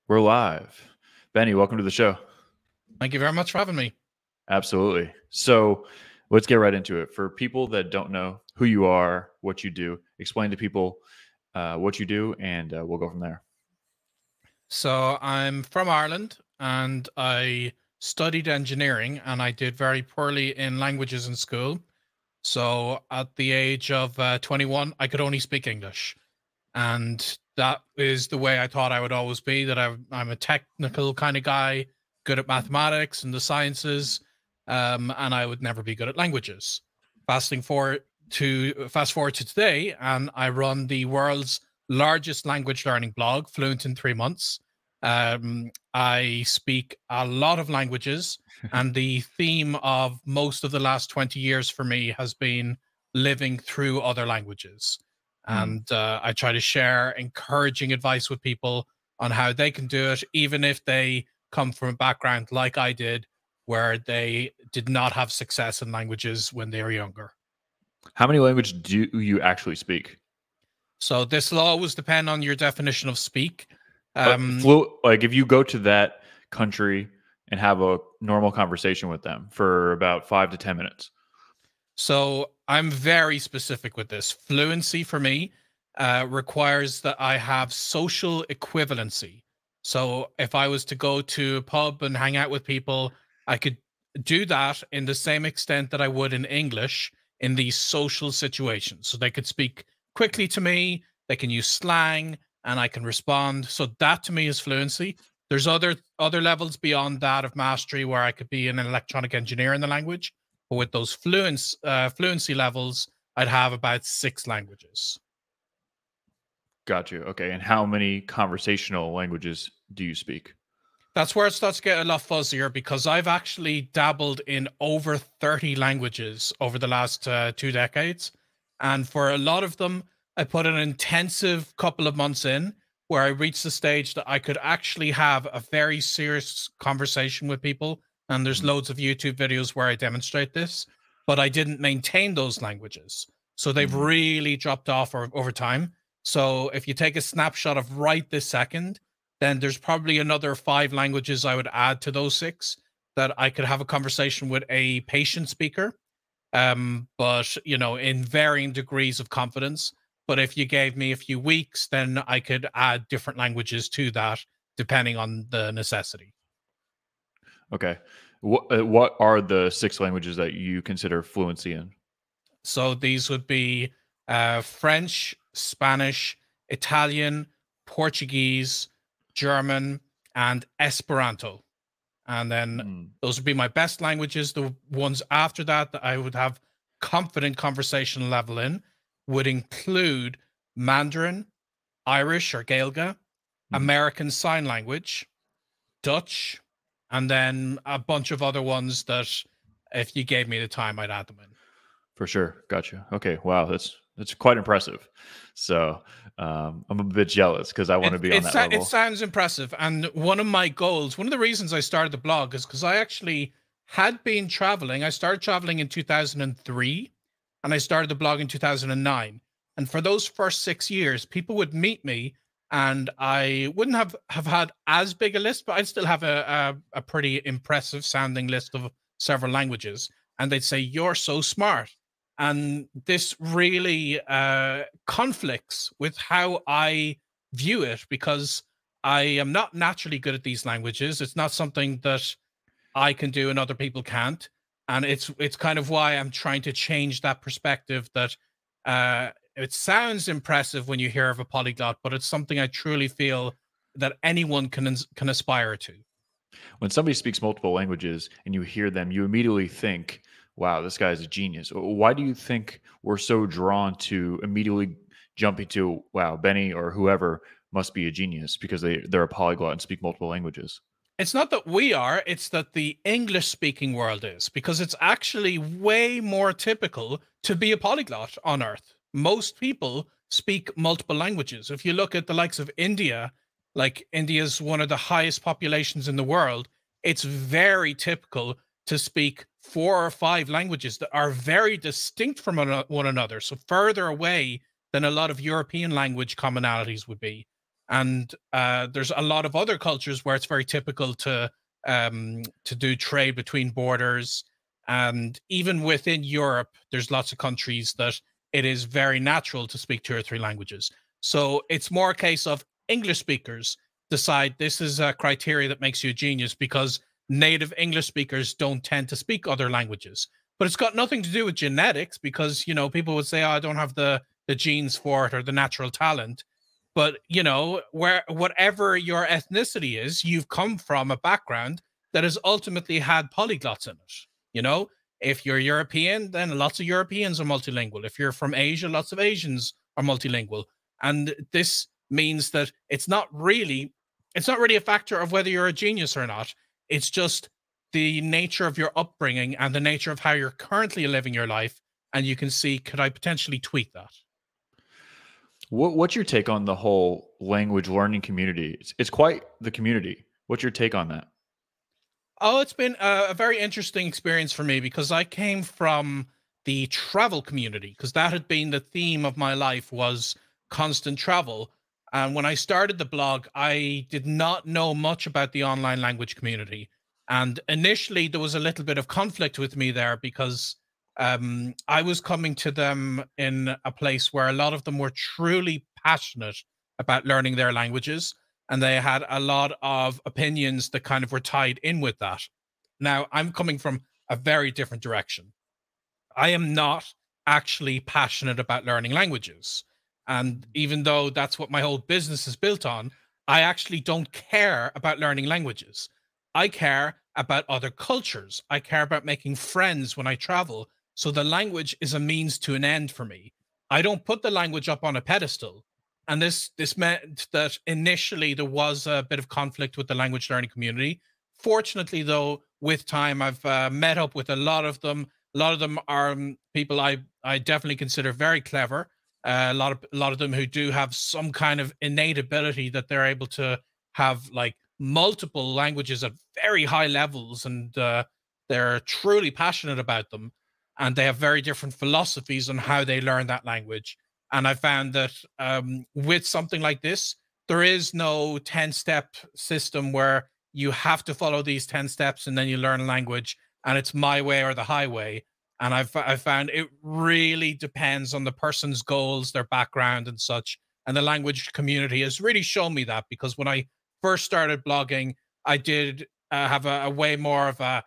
We're live. Benny, welcome to the show. Thank you very much for having me. Absolutely. So let's get right into it. For people that don't know who you are, what you do, explain to people what you do, and we'll go from there. So I'm from Ireland and I studied engineering and I did very poorly in languages in school. So at the age of 21, I could only speak English. And that is the way I thought I would always be, that I'm a technical kind of guy, good at mathematics and the sciences, and I would never be good at languages. Fast forward to today, and I run the world's largest language learning blog, Fluent in 3 months. I speak a lot of languages, and the theme of most of the last 20 years for me has been living through other languages. And I try to share encouraging advice with people on how they can do it, even if they come from a background like I did, where they did not have success in languages when they were younger. How many languages do you actually speak? So this will always depend on your definition of speak. Like if you go to that country and have a normal conversation with them for about 5 to 10 minutes. So I'm very specific with this. Fluency for me requires that I have social equivalency. So if I was to go to a pub and hang out with people, I could do that in the same extent that I would in English in these social situations. So they could speak quickly to me, they can use slang, and I can respond. So that to me is fluency. There's other levels beyond that of mastery where I could be an electronic engineer in the language. But with those fluency levels, I'd have about 6 languages. Got you. Okay. And how many conversational languages do you speak? That's where it starts to get a lot fuzzier because I've actually dabbled in over 30 languages over the last 2 decades. And for a lot of them, I put an intensive couple of months in where I reached the stage that I could actually have a very serious conversation with people. And there's loads of YouTube videos where I demonstrate this, but I didn't maintain those languages. So they've really dropped off over time. So if you take a snapshot of right this second, then there's probably another 5 languages I would add to those 6 that I could have a conversation with a patient speaker, but in varying degrees of confidence. But if you gave me a few weeks, then I could add different languages to that depending on the necessity. Okay. What are the 6 languages that you consider fluency in? So these would be French, Spanish, Italian, Portuguese, German, and Esperanto. And then those would be my best languages. The ones after that I would have confident conversational level in would include Mandarin, Irish or Gaeilge, American Sign Language, Dutch, and then a bunch of other ones that if you gave me the time, I'd add them in. For sure. Gotcha. Okay. Wow. That's quite impressive. So I'm a bit jealous because I want to be on that level. It sounds impressive. And one of my goals, one of the reasons I started the blog is because I actually had been traveling. I started traveling in 2003 and I started the blog in 2009. And for those first 6 years, people would meet me and I wouldn't have had as big a list, but I'd still have a pretty impressive sounding list of several languages. And they'd say, "You're so smart." And this really conflicts with how I view it because I am not naturally good at these languages. It's not something that I can do and other people can't. And it's kind of why I'm trying to change that perspective that it sounds impressive when you hear of a polyglot, but it's something I truly feel that anyone can aspire to. When somebody speaks multiple languages and you hear them, you immediately think, wow, this guy's a genius. Why do you think we're so drawn to immediately jumping to, wow, Benny or whoever must be a genius because they're a polyglot and speak multiple languages? It's not that we are, it's that the English-speaking world is, because it's actually way more typical to be a polyglot on Earth. Most people speak multiple languages. If you look at the likes of India, like India's one of the highest populations in the world, it's very typical to speak 4 or 5 languages that are very distinct from one another, so further away than a lot of European language commonalities would be. And there's a lot of other cultures where it's very typical to do trade between borders. And even within Europe, there's lots of countries that it is very natural to speak two or three languages. So it's more a case of English speakers decide this is a criteria that makes you a genius because native English speakers don't tend to speak other languages. But it's got nothing to do with genetics because, people would say, oh, I don't have the genes for it or the natural talent. But, where whatever your ethnicity is, you've come from a background that has ultimately had polyglots in it. You know, if you're European, then lots of Europeans are multilingual. If you're from Asia, lots of Asians are multilingual. And this means that it's not really a factor of whether you're a genius or not. It's just the nature of your upbringing and the nature of how you're currently living your life. And you can see, could I potentially tweak that? What's your take on the whole language learning community? It's quite the community. What's your take on that? Oh, it's been a very interesting experience for me because I came from the travel community because that had been the theme of my life was constant travel. And when I started the blog, I did not know much about the online language community. And initially, there was a little bit of conflict with me there because I was coming to them in a place where a lot of them were truly passionate about learning their languages and they had a lot of opinions that kind of were tied in with that. Now, I'm coming from a very different direction. I am not actually passionate about learning languages. And even though that's what my whole business is built on, I actually don't care about learning languages. I care about other cultures. I care about making friends when I travel. So the language is a means to an end for me. I don't put the language up on a pedestal. And this meant that initially there was a bit of conflict with the language learning community. Fortunately, though, with time, I've met up with a lot of them. A lot of them are people I definitely consider very clever. A lot of them who do have some kind of innate ability that they're able to have like multiple languages at very high levels, and they're truly passionate about them, and they have very different philosophies on how they learn that language. And I found that with something like this, there is no 10-step system where you have to follow these 10 steps and then you learn a language and it's my way or the highway. And I've found it really depends on the person's goals, their background, and such. And the language community has really shown me that because when I first started blogging, I did have a way more of a,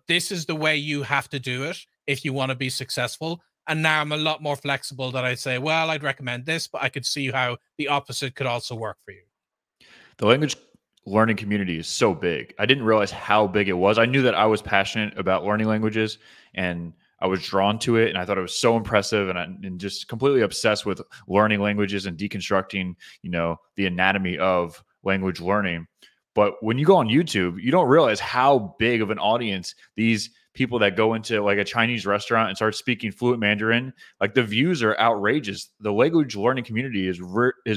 this is the way you have to do it if you want to be successful. And now I'm a lot more flexible that I say, well, I'd recommend this, but I could see how the opposite could also work for you. The language learning community is so big. I didn't realize how big it was. I knew that I was passionate about learning languages and I was drawn to it and I thought it was so impressive and just completely obsessed with learning languages and deconstructing, the anatomy of language learning. But when you go on YouTube, you don't realize how big of an audience these people that go into like a Chinese restaurant and start speaking fluent Mandarin, like the views are outrageous. The language learning community is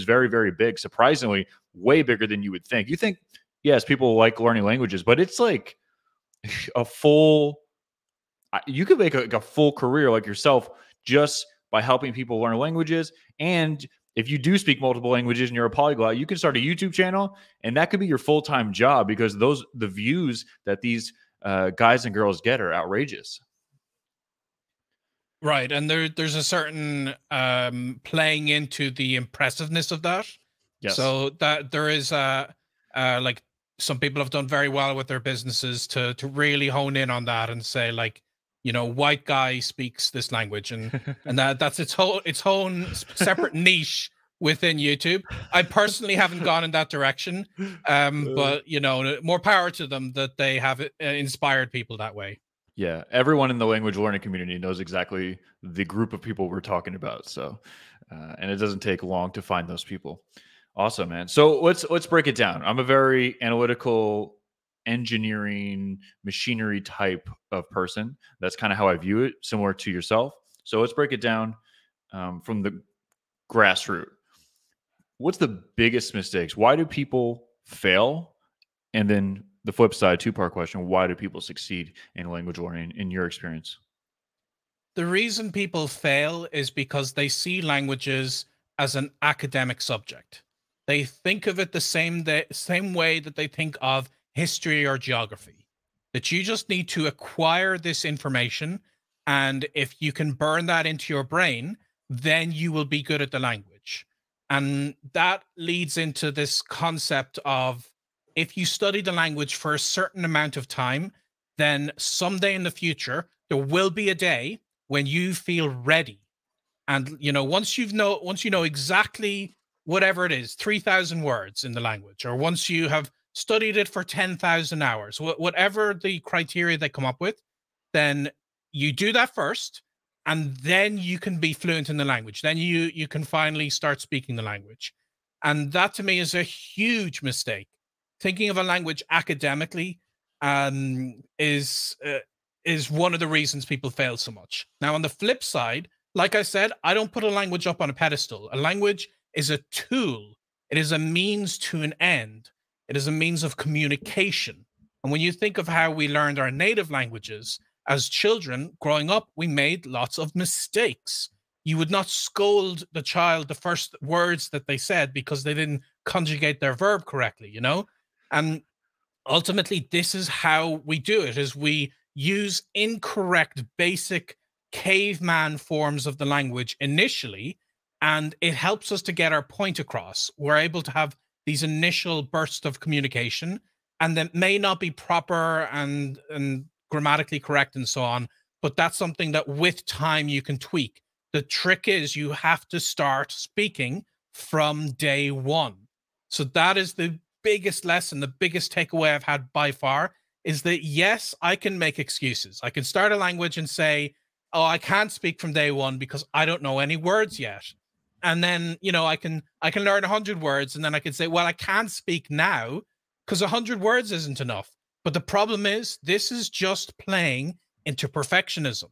very, very big. Surprisingly, way bigger than you would think. You think, yes, people like learning languages, but it's like a full. You could make a full career like yourself just by helping people learn languages. And if you do speak multiple languages and you're a polyglot, you can start a YouTube channel, and that could be your full time job because the views that these guys and girls get are outrageous. Right. And there's a certain playing into the impressiveness of that. Yes. So that there is like some people have done very well with their businesses to really hone in on that and say like, white guy speaks this language and that's its own separate niche within YouTube. I personally haven't gone in that direction. But more power to them that they have inspired people that way. Yeah, everyone in the language learning community knows exactly the group of people we're talking about. So, and it doesn't take long to find those people. Awesome, man. So let's break it down. I'm a very analytical, engineering, machinery type of person. That's kind of how I view it, similar to yourself. So let's break it down from the grassroots. What's the biggest mistakes? Why do people fail? And then the flip side, two-part question: why do people succeed in language learning in your experience? The reason people fail is because they see languages as an academic subject. They think of it same way that they think of history or geography, that you just need to acquire this information. And if you can burn that into your brain, then you will be good at the language. And that leads into this concept of, if you study the language for a certain amount of time, then someday in the future, there will be a day when you feel ready. And once you know exactly whatever it is, 3,000 words in the language, or once you have studied it for 10,000 hours, whatever the criteria they come up with, then you do that first, and then you can be fluent in the language. Then you can finally start speaking the language. And that to me is a huge mistake. Thinking of a language academically is one of the reasons people fail so much. Now, on the flip side, like I said, I don't put a language up on a pedestal. A language is a tool. It is a means to an end. It is a means of communication. And when you think of how we learned our native languages as children growing up, we made lots of mistakes. You would not scold the child the first words that they said because they didn't conjugate their verb correctly, you know? And ultimately, this is how we do it, is we use incorrect, basic caveman forms of the language initially, and it helps us to get our point across. We're able to have these initial bursts of communication, and that may not be proper and grammatically correct and so on, but that's something that with time you can tweak. The trick is you have to start speaking from day one. So that is the biggest lesson, the biggest takeaway I've had by far, is that yes, I can make excuses. I can start a language and say, oh, I can't speak from day one because I don't know any words yet. And then, I can learn 100 words, and then I can say, well, I can't speak now because 100 words isn't enough. But the problem is, this is just playing into perfectionism,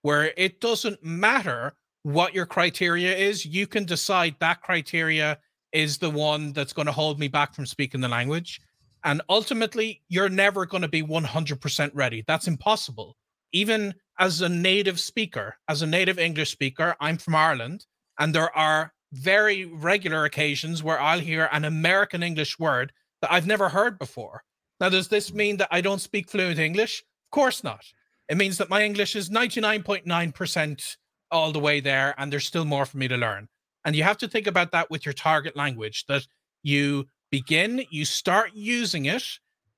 where it doesn't matter what your criteria is. You can decide that criteria is the one that's going to hold me back from speaking the language. And ultimately, you're never going to be 100% ready. That's impossible. Even as a native speaker, as a native English speaker, I'm from Ireland, and there are very regular occasions where I'll hear an American English word that I've never heard before. Now, does this mean that I don't speak fluent English? Of course not. It means that my English is 99.9% all the way there, and there's still more for me to learn. And you have to think about that with your target language, that you begin, you start using it,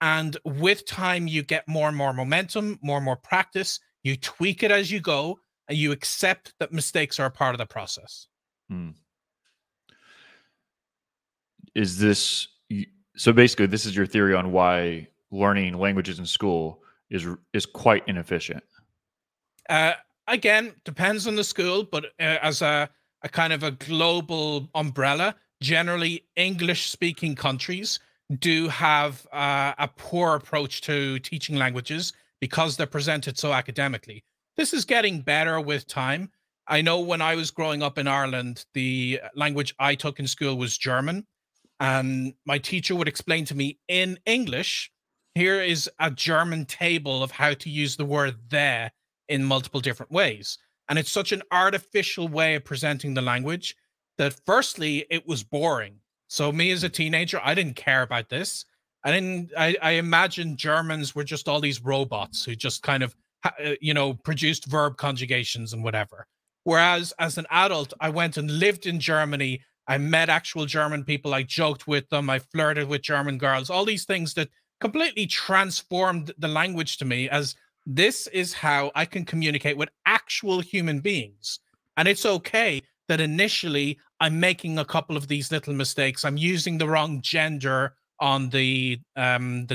and with time, you get more and more momentum, more and more practice. You tweak it as you go, and you accept that mistakes are a part of the process. Is this so? Basically, this is your theory on why learning languages in school is quite inefficient. Again, depends on the school, but as a kind of a global umbrella, generally English-speaking countries do have a poor approach to teaching languages because they're presented so academically. This is getting better with time. I know when I was growing up in Ireland, the language I took in school was German, and my teacher would explain to me in English, here is a German table of how to use the word there in multiple different ways. And it's such an artificial way of presenting the language that firstly, it was boring. So me as a teenager, I didn't care about this. I imagined Germans were just all these robots who just kind of, produced verb conjugations and whatever. Whereas as an adult, I went and lived in Germany. I met actual German people. I joked with them. I flirted with German girls, all these things that completely transformed the language to me, as this is how I can communicate with actual human beings. And it's okay that initially I'm making a couple of these little mistakes. I'm using the wrong gender on the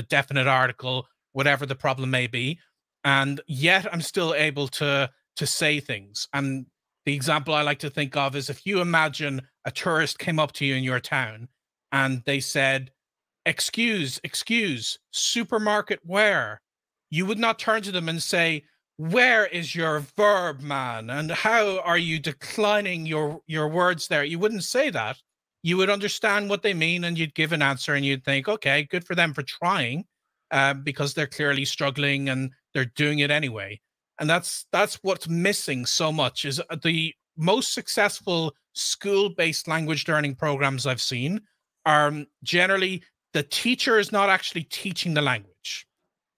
definite article, whatever the problem may be. And yet I'm still able to say things. And the example I like to think of is, if you imagine a tourist came up to you in your town and they said, excuse, supermarket where? You would not turn to them and say, where is your verb, man? And how are you declining your words there? You wouldn't say that. You would understand what they mean, and you'd give an answer, and you'd think, okay, good for them for trying, because they're clearly struggling and they're doing it anyway. And that's what's missing so much. Is the most successful school-based language learning programs I've seen generally the teacher is not actually teaching the language.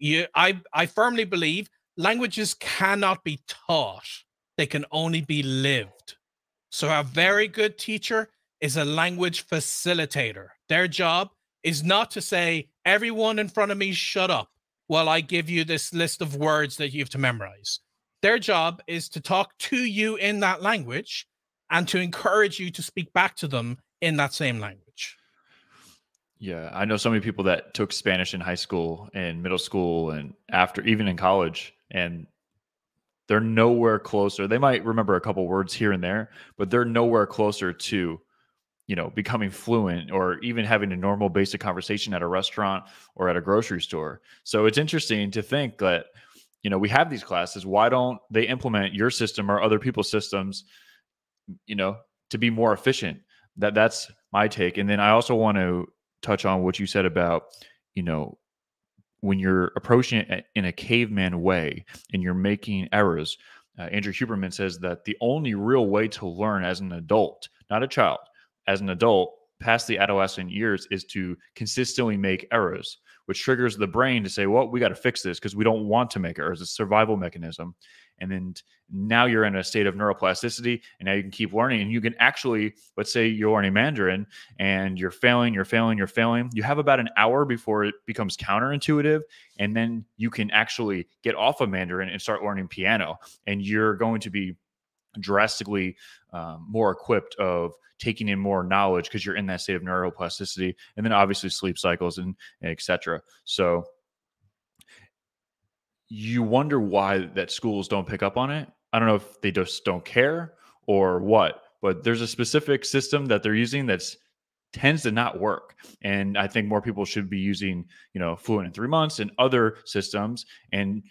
I firmly believe languages cannot be taught; they can only be lived. So a very good teacher is a language facilitator. Their job is not to say, everyone in front of me, shut up while I give you this list of words that you have to memorize. Their job is to talk to you in that language and to encourage you to speak back to them in that same language. Yeah, I know so many people that took Spanish in high school and middle school and after, even in college, and they're nowhere closer. They might remember a couple words here and there, but they're nowhere closer to, becoming fluent or even having a normal basic conversation at a restaurant or at a grocery store. So it's interesting to think that, we have these classes. Why don't they implement your system or other people's systems, you know, to be more efficient? That's my take. And then I also want to touch on what you said about, you know, when you're approaching it in a caveman way and you're making errors. Andrew Huberman says that the only real way to learn as an adult, not a child, as an adult past the adolescent years, is to consistently make errors, which triggers the brain to say, well, we got to fix this because we don't want to make errors. It's a survival mechanism. And then now you're in a state of neuroplasticity, and now you can keep learning. And you can actually, let's say you're learning Mandarin and you're failing. You have about an hour before it becomes counterintuitive. And then you can actually get off of Mandarin and start learning piano. And you're going to be drastically more equipped of taking in more knowledge because you're in that state of neuroplasticity. And then obviously sleep cycles and et cetera. So you wonder why that schools don't pick up on it. I don't know if they just don't care or what, but there's a specific system that they're using that's tends to not work. And I think more people should be using, Fluent in 3 months and other systems, and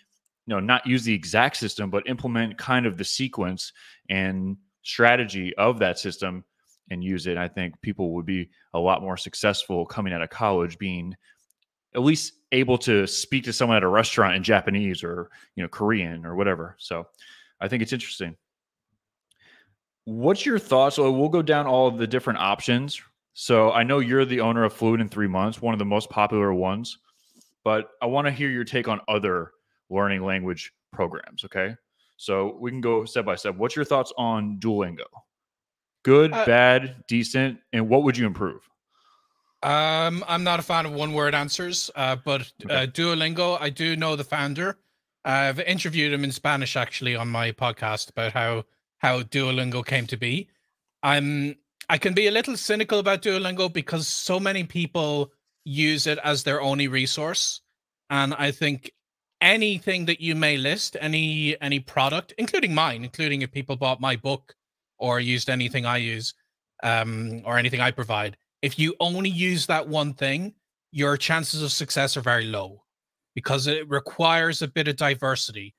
not use the exact system, but implement kind of the sequence and strategy of that system and use it. I think people would be a lot more successful coming out of college, being at least able to speak to someone at a restaurant in Japanese or, Korean or whatever. So I think it's interesting. What's your thoughts? So we'll go down all of the different options. So I know you're the owner of Fluent in 3 months, one of the most popular ones, but I want to hear your take on other learning language programs. Okay. So we can go step by step. What's your thoughts on Duolingo? Good, bad, decent, and what would you improve? I'm not a fan of one-word answers, but Okay. Duolingo, I do know the founder. I've interviewed him in Spanish actually on my podcast about how Duolingo came to be. I can be a little cynical about Duolingo because so many people use it as their only resource, and I think anything that you may list, any product, including mine, including if people bought my book or used anything I use, or anything I provide, if you only use that one thing, your chances of success are very low because it requires a bit of diversity.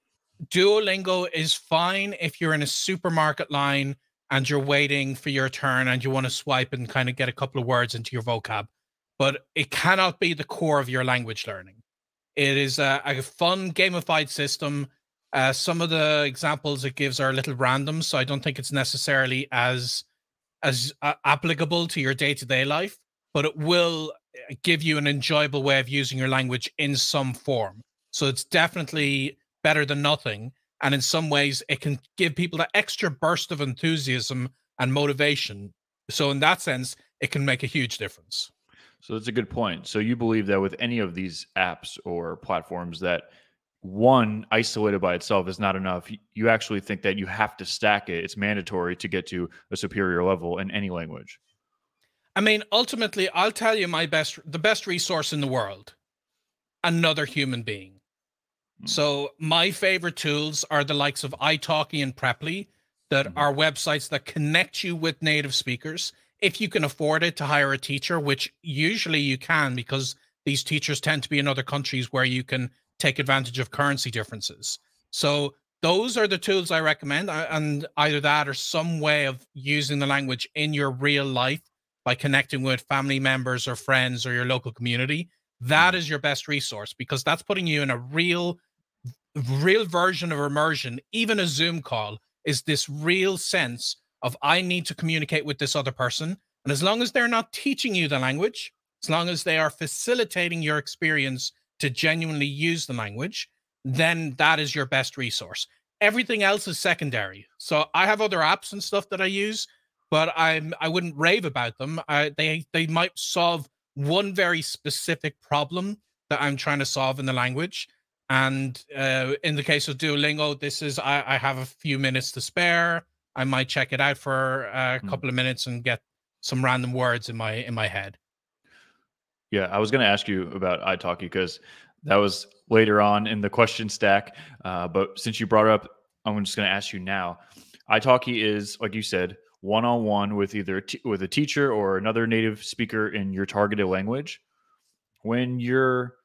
Duolingo is fine if you're in a supermarket line and you're waiting for your turn and you want to swipe and kind of get a couple of words into your vocab, but it cannot be the core of your language learning. It is a fun gamified system. Some of the examples it gives are a little random, so I don't think it's necessarily as applicable to your day-to-day life, but it will give you an enjoyable way of using your language in some form. So it's definitely better than nothing. And in some ways, it can give people that extra burst of enthusiasm and motivation. So in that sense, it can make a huge difference. So that's a good point. So you believe that with any of these apps or platforms that one isolated by itself is not enough. You actually think that you have to stack it. It's mandatory to get to a superior level in any language. I mean, ultimately, I'll tell you the best resource in the world, another human being. Mm. So my favorite tools are the likes of Italki and Preply, that Mhm. are websites that connect you with native speakers. If you can afford it to hire a teacher, which usually you can because these teachers tend to be in other countries where you can take advantage of currency differences. So those are the tools I recommend. And either that or some way of using the language in your real life by connecting with family members or friends or your local community. That Mhm. is your best resource because that's putting you in a real version of immersion. Even a Zoom call is this real sense of I need to communicate with this other person. And as long as they're not teaching you the language, as long as they are facilitating your experience to genuinely use the language, then that is your best resource. Everything else is secondary. So I have other apps and stuff that I use, but I wouldn't rave about them. They might solve one very specific problem that I'm trying to solve in the language. And in the case of Duolingo, this is I have a few minutes to spare. I might check it out for a couple of minutes and get some random words in my head. Yeah, I was going to ask you about Italki because that was later on in the question stack. But since you brought it up, I'm just going to ask you now. Italki is, like you said, one-on-one with either with a teacher or another native speaker in your targeted language. When you're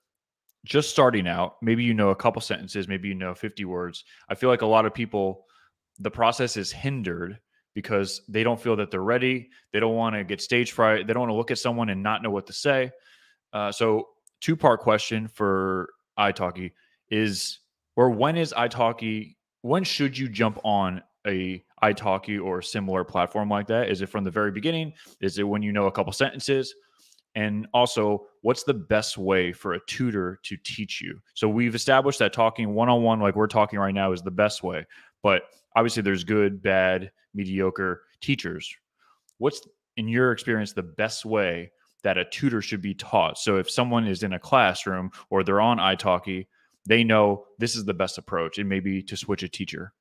just starting out, maybe you know a couple sentences, maybe you know 50 words. I feel like a lot of people, the process is hindered because they don't feel that they're ready. They don't want to get stage fright. They don't want to look at someone and not know what to say. So two-part question for Italki is, or when is Italki, when should you jump on a Italki or similar platform like that? Is it from the very beginning? Is it when you know a couple sentences? And also, what's the best way for a tutor to teach you? So we've established that talking one-on-one like we're talking right now is the best way. But obviously there's good, bad, mediocre teachers. What's, in your experience, the best way that a tutor should be taught? So if someone is in a classroom or they're on Italki, they know this is the best approach, and maybe to switch a teacher.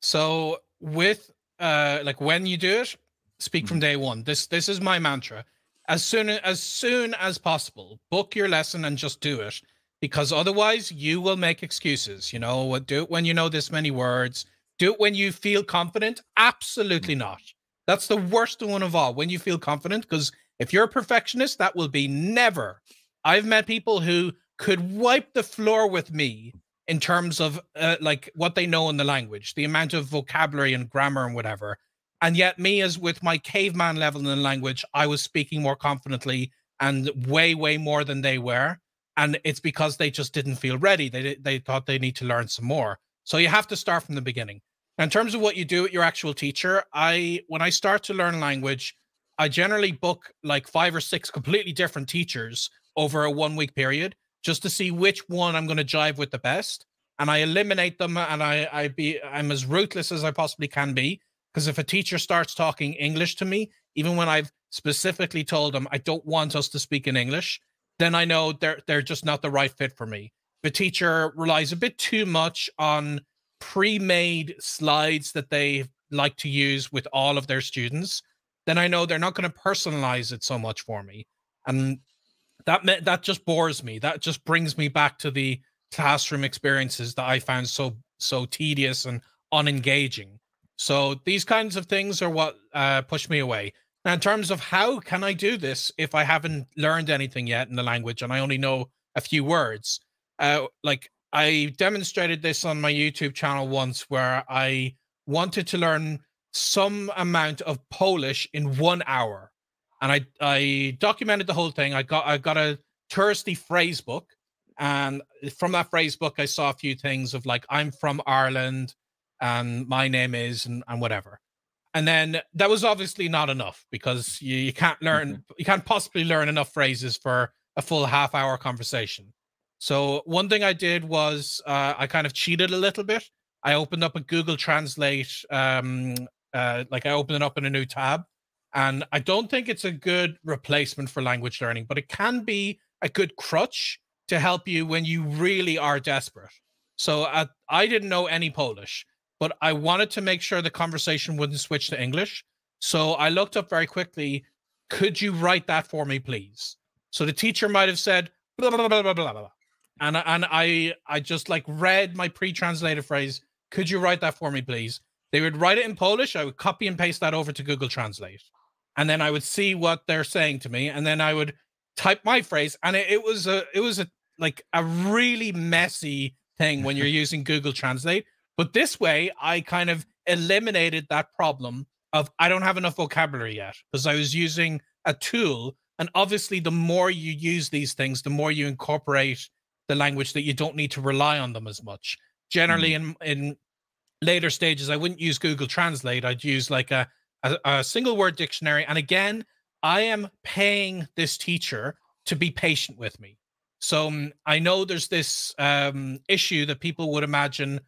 So with like when you do it, speak from day one. This is my mantra. As soon as possible, book your lesson and just do it, because otherwise you will make excuses. You know, do it when you know this many words. Do it when you feel confident. Absolutely not. That's the worst one of all, when you feel confident, because if you're a perfectionist, that will be never. I've met people who could wipe the floor with me in terms of like what they know in the language, the amount of vocabulary and grammar and whatever. And yet me, as with my caveman level in the language, I was speaking more confidently and way, way more than they were. And it's because they just didn't feel ready. They thought they need to learn some more. So you have to start from the beginning. Now, in terms of what you do with your actual teacher, when I start to learn language, I generally book like 5 or 6 completely different teachers over a 1-week period, just to see which one I'm going to jive with the best. And I eliminate them, and I'm as ruthless as I possibly can be. Because if a teacher starts talking English to me, even when I've specifically told them I don't want us to speak in English, then I know they're just not the right fit for me. If a teacher relies a bit too much on pre-made slides that they like to use with all of their students, then I know they're not going to personalize it so much for me. And that just bores me. That just brings me back to the classroom experiences that I found so tedious and unengaging. So these kinds of things are what push me away. Now, in terms of how can I do this if I haven't learned anything yet in the language and I only know a few words, like I demonstrated this on my YouTube channel once, where I wanted to learn some amount of Polish in 1 hour. And I documented the whole thing. I got a touristy phrase book, and from that phrase book, I saw a few things of like, I'm from Ireland, and my name is, and whatever. And then that was obviously not enough, because you can't learn, you can't possibly learn enough phrases for a full half-hour conversation. So one thing I did was I kind of cheated a little bit. I opened up a Google Translate, like I opened it up in a new tab. And I don't think it's a good replacement for language learning, but it can be a good crutch to help you when you really are desperate. So I didn't know any Polish, but I wanted to make sure the conversation wouldn't switch to English. So I looked up very quickly, could you write that for me, please? So the teacher might have said, blah, blah, blah, blah, blah, blah. And I just like read my pre-translated phrase, could you write that for me, please? They would write it in Polish. I would copy and paste that over to Google Translate. And then I would see what they're saying to me. And then I would type my phrase. And it was like a really messy thing when you're using Google Translate. But this way, I kind of eliminated that problem of I don't have enough vocabulary yet, because I was using a tool. And obviously, the more you use these things, the more you incorporate the language, that you don't need to rely on them as much. Generally, in later stages, I wouldn't use Google Translate. I'd use like a a single word dictionary. And again, I am paying this teacher to be patient with me. So I know there's this issue that people would imagine,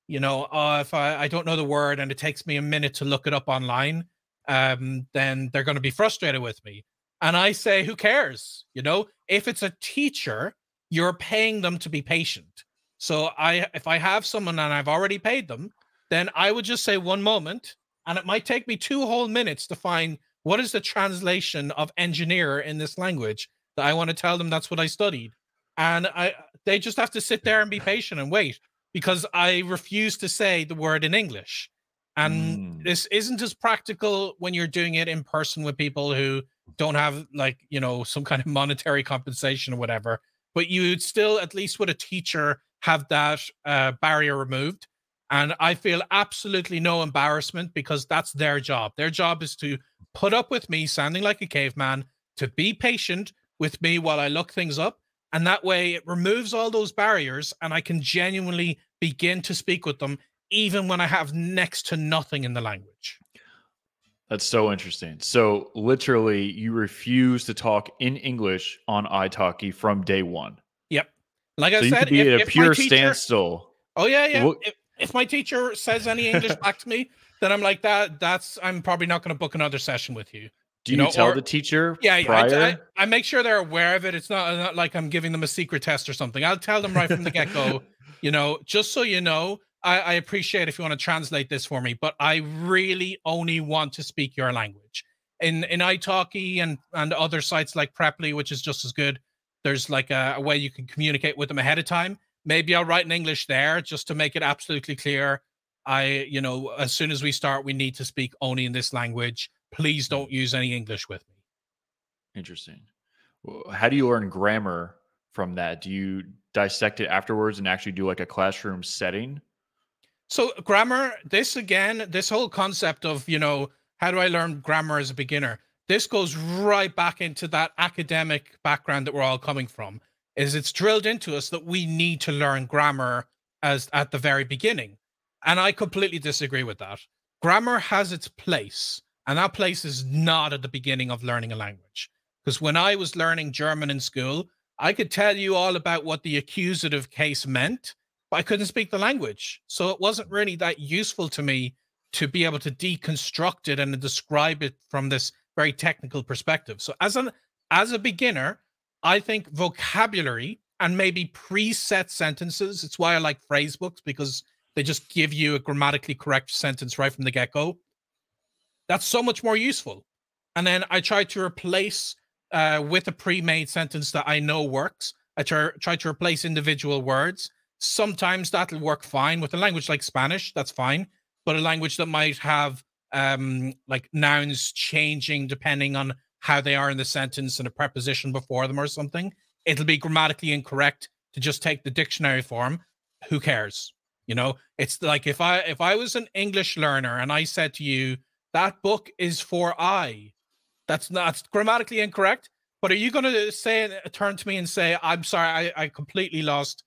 you know, if I don't know the word and it takes me a minute to look it up online, then they're going to be frustrated with me. And I say, who cares? You know, if it's a teacher, you're paying them to be patient. So if I have someone and I've already paid them, then I would just say one moment, and it might take me 2 whole minutes to find what is the translation of engineer in this language that I want to tell them that's what I studied. And they just have to sit there and be patient and wait, because I refuse to say the word in English. And this isn't as practical when you're doing it in person with people who don't have, like, you know, some kind of monetary compensation or whatever. But you'd still, at least with a teacher, have that barrier removed. And I feel absolutely no embarrassment, because that's their job. Their job is to put up with me sounding like a caveman, to be patient with me while I look things up. And that way it removes all those barriers and I can genuinely begin to speak with them, even when I have next to nothing in the language. That's so interesting. So literally, you refuse to talk in English on Italki from day one. Yep. Like So I you could said, be at a if my pure teacher, standstill. oh yeah, yeah. What, If my teacher says any English back to me, then I'm like, I'm probably not going to book another session with you. do You you know, tell or the teacher yeah, prior? I make sure they're aware of it. It's not like I'm giving them a secret test or something. I'll tell them right from the get-go, you know, just so you know, I appreciate if you want to translate this for me, but I really only want to speak your language. In Italki and other sites like Preply, which is just as good, there's like a way you can communicate with them ahead of time. Maybe I'll write in English there just to make it absolutely clear. You know, as soon as we start, we need to speak only in this language. Please don't use any English with me. Interesting. How do you learn grammar from that? Do you dissect it afterwards and actually do like a classroom setting? So grammar, this again, this whole concept of, you know, how do I learn grammar as a beginner? This goes right back into that academic background that we're all coming from. Is it's drilled into us that we need to learn grammar as at the very beginning. And I completely disagree with that. Grammar has its place, and that place is not at the beginning of learning a language. Because when I was learning German in school, I could tell you all about what the accusative case meant, but I couldn't speak the language. So it wasn't really that useful to me to be able to deconstruct it and describe it from this very technical perspective. So as a beginner, I think vocabulary and maybe preset sentences, it's why I like phrase books, because they just give you a grammatically correct sentence right from the get-go. That's so much more useful. And then I try to replace with a pre-made sentence that I know works. I try to replace individual words. Sometimes that'll work fine with a language like Spanish. That's fine. But a language that might have like nouns changing depending on how they are in the sentence and a preposition before them or something, it'll be grammatically incorrect to just take the dictionary form. Who cares? You know, it's like if I was an English learner and I said to you, that book is for I, that's not grammatically incorrect. But are you going to turn to me and say, I'm sorry, I completely lost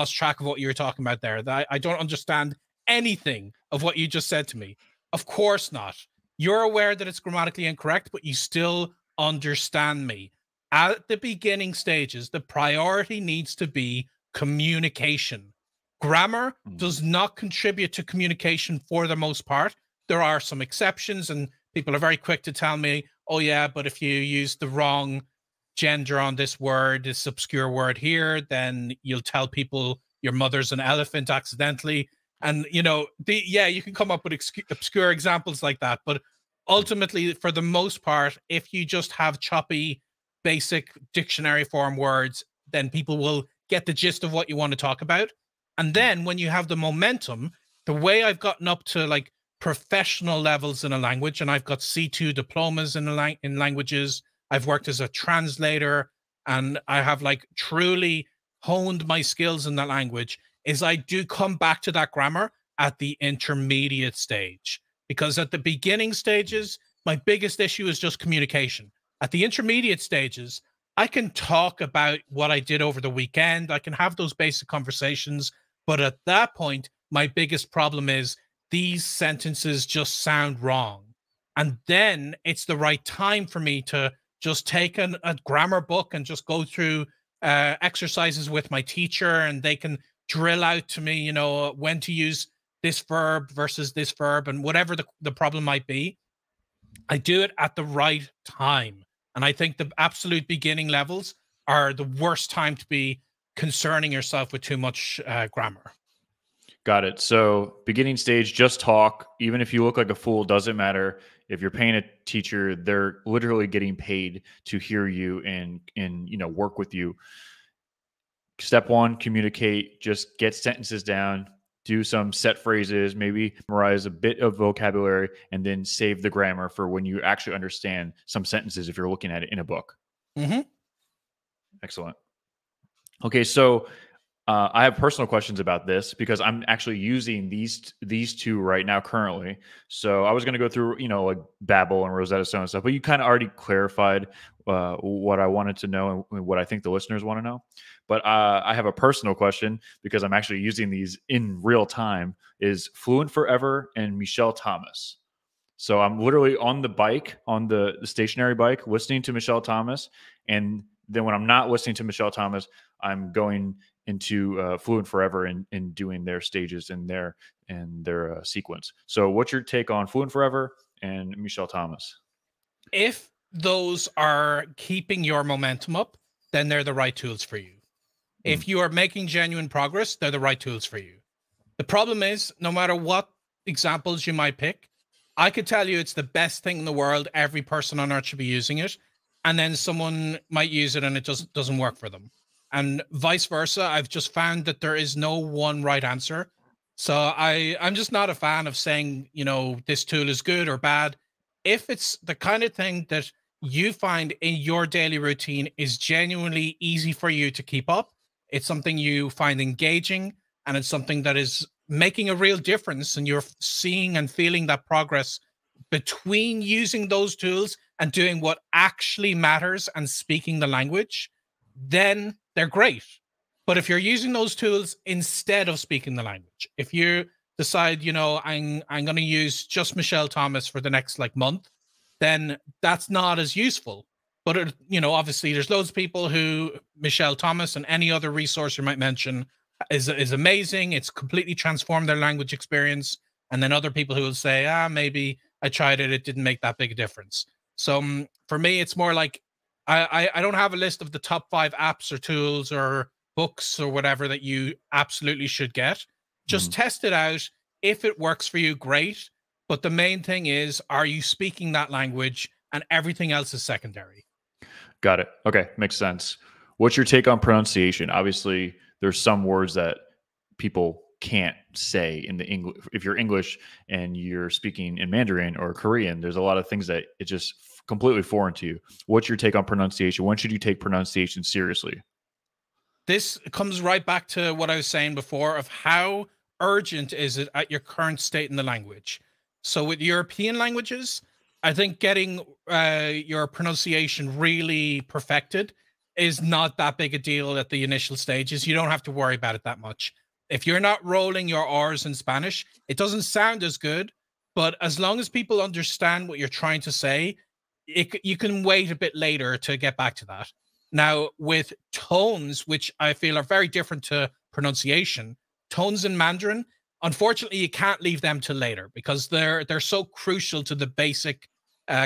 track of what you were talking about there. That I don't understand anything of what you just said to me. Of course not. You're aware that it's grammatically incorrect, but you still understand me. At the beginning stages, the priority needs to be communication. Grammar does not contribute to communication for the most part. There are some exceptions, and people are very quick to tell me, oh yeah, but if you use the wrong gender on this word, this obscure word here, then you'll tell people your mother's an elephant accidentally. And, you know, you can come up with obscure examples like that. But ultimately, for the most part, if you just have choppy, basic dictionary form words, then people will get the gist of what you want to talk about. And then when you have the momentum, the way I've gotten up to like professional levels in a language, and I've got C2 diplomas in languages, I've worked as a translator, and I have like truly honed my skills in that language, is I do come back to that grammar at the intermediate stage. Because at the beginning stages, my biggest issue is just communication. At the intermediate stages, I can talk about what I did over the weekend. I can have those basic conversations. But at that point, my biggest problem is these sentences just sound wrong. And then it's the right time for me to just take a grammar book and just go through exercises with my teacher, and they can drill out to me, you know, when to use this verb versus this verb and whatever the problem might be. I do it at the right time. And I think the absolute beginning levels are the worst time to be concerning yourself with too much grammar. Got it. So beginning stage, just talk. Even if you look like a fool, doesn't matter. If you're paying a teacher, they're literally getting paid to hear you and work with you. Step one, communicate. Just get sentences down. Do some set phrases. Maybe memorize a bit of vocabulary, and then save the grammar for when you actually understand some sentences. If you're looking at it in a book. Mm-hmm. Excellent. Okay, so I have personal questions about this because I'm actually using these two right now currently. So I was going to go through, like Babbel and Rosetta Stone and stuff, but you kind of already clarified what I wanted to know and what I think the listeners want to know. But I have a personal question because I'm actually using these in real time. Is Fluent Forever and Michelle Thomas. So I'm literally on the bike, on the stationary bike, listening to Michelle Thomas, and then when I'm not listening to Michelle Thomas, I'm going into Fluent Forever and doing their stages and their sequence. So what's your take on Fluent Forever and Michelle Thomas? If those are keeping your momentum up, then they're the right tools for you. If you are making genuine progress, they're the right tools for you. The problem is, no matter what examples you might pick, I could tell you it's the best thing in the world. Every person on earth should be using it. And then someone might use it and it doesn't work for them. And vice versa. I've just found that there is no one right answer. So I'm just not a fan of saying, this tool is good or bad. If it's the kind of thing that you find in your daily routine is genuinely easy for you to keep up, it's something you find engaging, and it's something that is making a real difference, and you're seeing and feeling that progress between using those tools and doing what actually matters and speaking the language, then they're great. But if you're using those tools instead of speaking the language, if you decide, I'm going to use just Michelle Thomas for the next month, then that's not as useful. But, obviously there's loads of people who Michelle Thomas and any other resource you might mention is amazing. It's completely transformed their language experience. And then other people who will say, maybe I tried it, it didn't make that big a difference. So for me, it's more like I don't have a list of the top 5 apps or tools or books or whatever that you absolutely should get. Just test it out. If it works for you, great. But the main thing is, are you speaking that language? And everything else is secondary. Got it. Okay. Makes sense. What's your take on pronunciation? Obviously, there's some words that people can't say in the English. If you're English and you're speaking in Mandarin or Korean, there's a lot of things that it's just completely foreign to you. What's your take on pronunciation? When should you take pronunciation seriously? This comes right back to what I was saying before of how urgent is it at your current state in the language. So with European languages, I think getting your pronunciation really perfected is not that big a deal at the initial stages. You don't have to worry about it that much. If you're not rolling your R's in Spanish, it doesn't sound as good, but as long as people understand what you're trying to say, you can wait a bit later to get back to that. Now, with tones, which I feel are very different to pronunciation, tones in Mandarin, unfortunately, you can't leave them till later because they're so crucial to the basic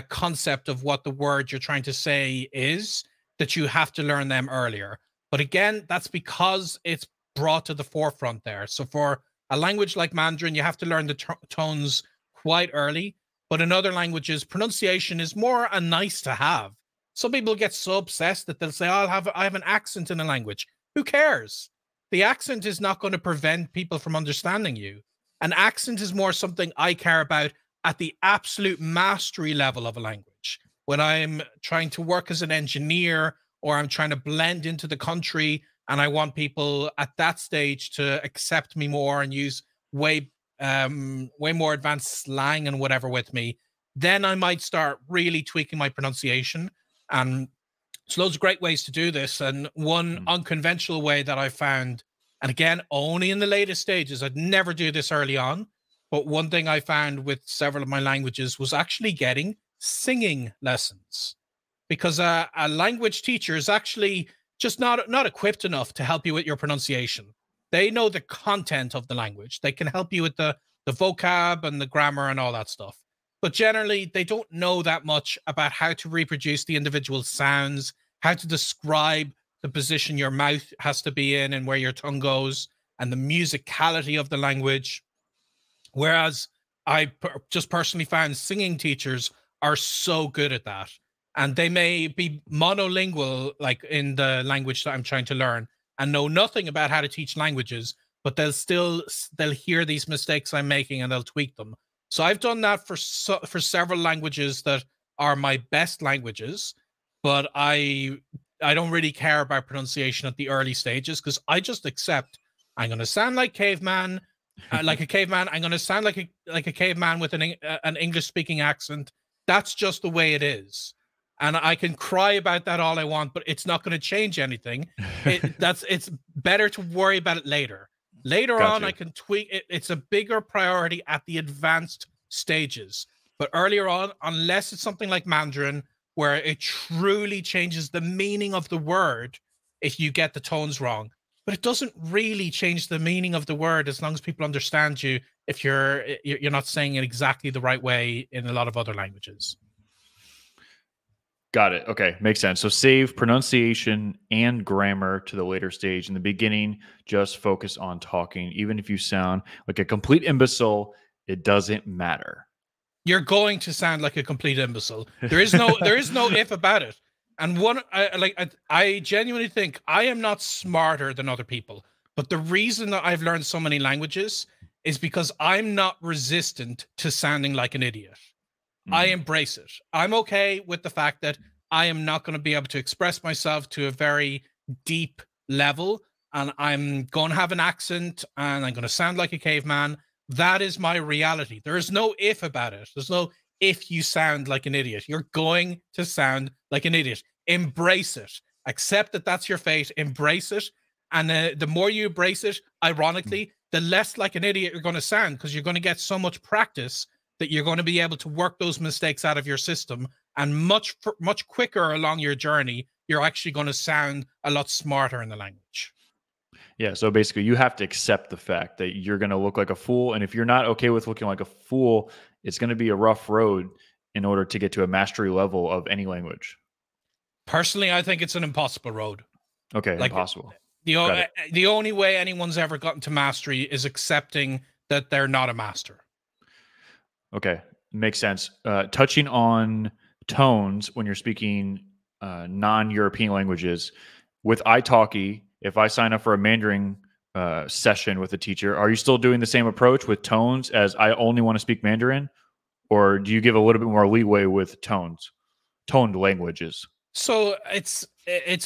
concept of what the word you're trying to say is that you have to learn them earlier. But again, that's because it's brought to the forefront there. So for a language like Mandarin, you have to learn the tones quite early. But in other languages, pronunciation is more a nice to have. Some people get so obsessed that they'll say, I have an accent in a language. Who cares? The accent is not going to prevent people from understanding you. An accent is more something I care about at the absolute mastery level of a language. When I'm trying to work as an engineer or I'm trying to blend into the country and I want people at that stage to accept me more and use way more advanced slang and whatever with me, then I might start really tweaking my pronunciation. And so loads of great ways to do this. And one unconventional way that I found, and again, only in the latest stages, I'd never do this early on, But one thing I found with several of my languages was actually getting singing lessons, because a language teacher is actually just not equipped enough to help you with your pronunciation. They know the content of the language. They can help you with the vocab and the grammar and all that stuff. But generally, they don't know that much about how to reproduce the individual sounds, how to describe the position your mouth has to be in and where your tongue goes, and the musicality of the language. Whereas just personally found singing teachers are so good at that. And they may be monolingual, like in the language that I'm trying to learn, and know nothing about how to teach languages, but they'll hear these mistakes I'm making and they'll tweak them. So I've done that for several languages that are my best languages, but I don't really care about pronunciation at the early stages, because I just accept I'm going to sound like caveman, like a caveman. I'm going to sound like a caveman with an English speaking accent. That's just the way it is. And I can cry about that all I want, but it's not going to change anything. It's better to worry about it later. Later on, I can tweak it. It's a bigger priority at the advanced stages. But earlier on, unless it's something like Mandarin, where it truly changes the meaning of the word if you get the tones wrong. But it doesn't really change the meaning of the word as long as people understand you, if you're not saying it exactly the right way in a lot of other languages. Got it. Okay. Makes sense. So save pronunciation and grammar to the later stage. In the beginning, just focus on talking. Even if you sound like a complete imbecile, it doesn't matter. You're going to sound like a complete imbecile. There is no if about it. And I genuinely think I am not smarter than other people. But the reason that I've learned so many languages is because I'm not resistant to sounding like an idiot. I embrace it. I'm okay with the fact that I am not going to be able to express myself to a very deep level, and I'm going to have an accent, and I'm going to sound like a caveman. That is my reality. There is no if about it. There's no if you sound like an idiot. You're going to sound like an idiot. Embrace it. Accept that that's your fate. Embrace it. And the more you embrace it, ironically, the less like an idiot you're going to sound, because you're going to get so much practice that you're going to be able to work those mistakes out of your system, and much quicker along your journey, you're actually going to sound a lot smarter in the language. Yeah, so basically you have to accept the fact that you're going to look like a fool, and if you're not okay with looking like a fool, it's going to be a rough road in order to get to a mastery level of any language. Personally, I think it's an impossible road. Okay, like, impossible. The only way anyone's ever gotten to mastery is accepting that they're not a master. Okay, makes sense. Touching on tones when you're speaking non-European languages, with Italki, if I sign up for a Mandarin session with a teacher, are you still doing the same approach with tones as I only want to speak Mandarin? Or do you give a little bit more leeway with toned languages? So it's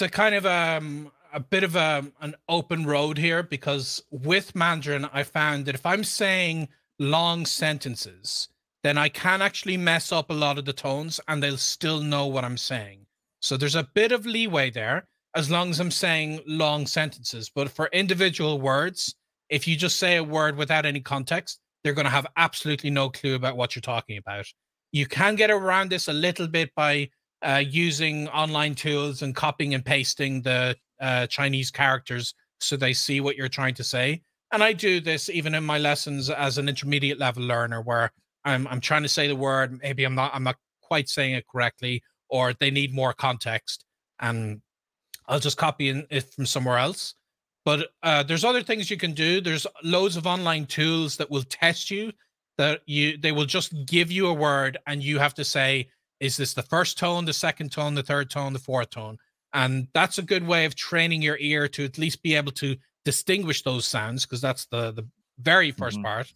a kind of a bit of an open road here, because with Mandarin, I found that if I'm saying long sentences, then I can actually mess up a lot of the tones and they'll still know what I'm saying. So there's a bit of leeway there as long as I'm saying long sentences. But for individual words, if you just say a word without any context, they're going to have absolutely no clue about what you're talking about. You can get around this a little bit by using online tools and copying and pasting the Chinese characters so they see what you're trying to say. And I do this even in my lessons as an intermediate level learner, where I'm trying to say the word, maybe I'm not quite saying it correctly, or they need more context, and I'll just copy it from somewhere else. But there's other things you can do. There's loads of online tools that will test you, they will just give you a word and you have to say, is this the first tone, the second tone, the third tone, the fourth tone? And that's a good way of training your ear to at least be able to distinguish those sounds, because that's the very first part.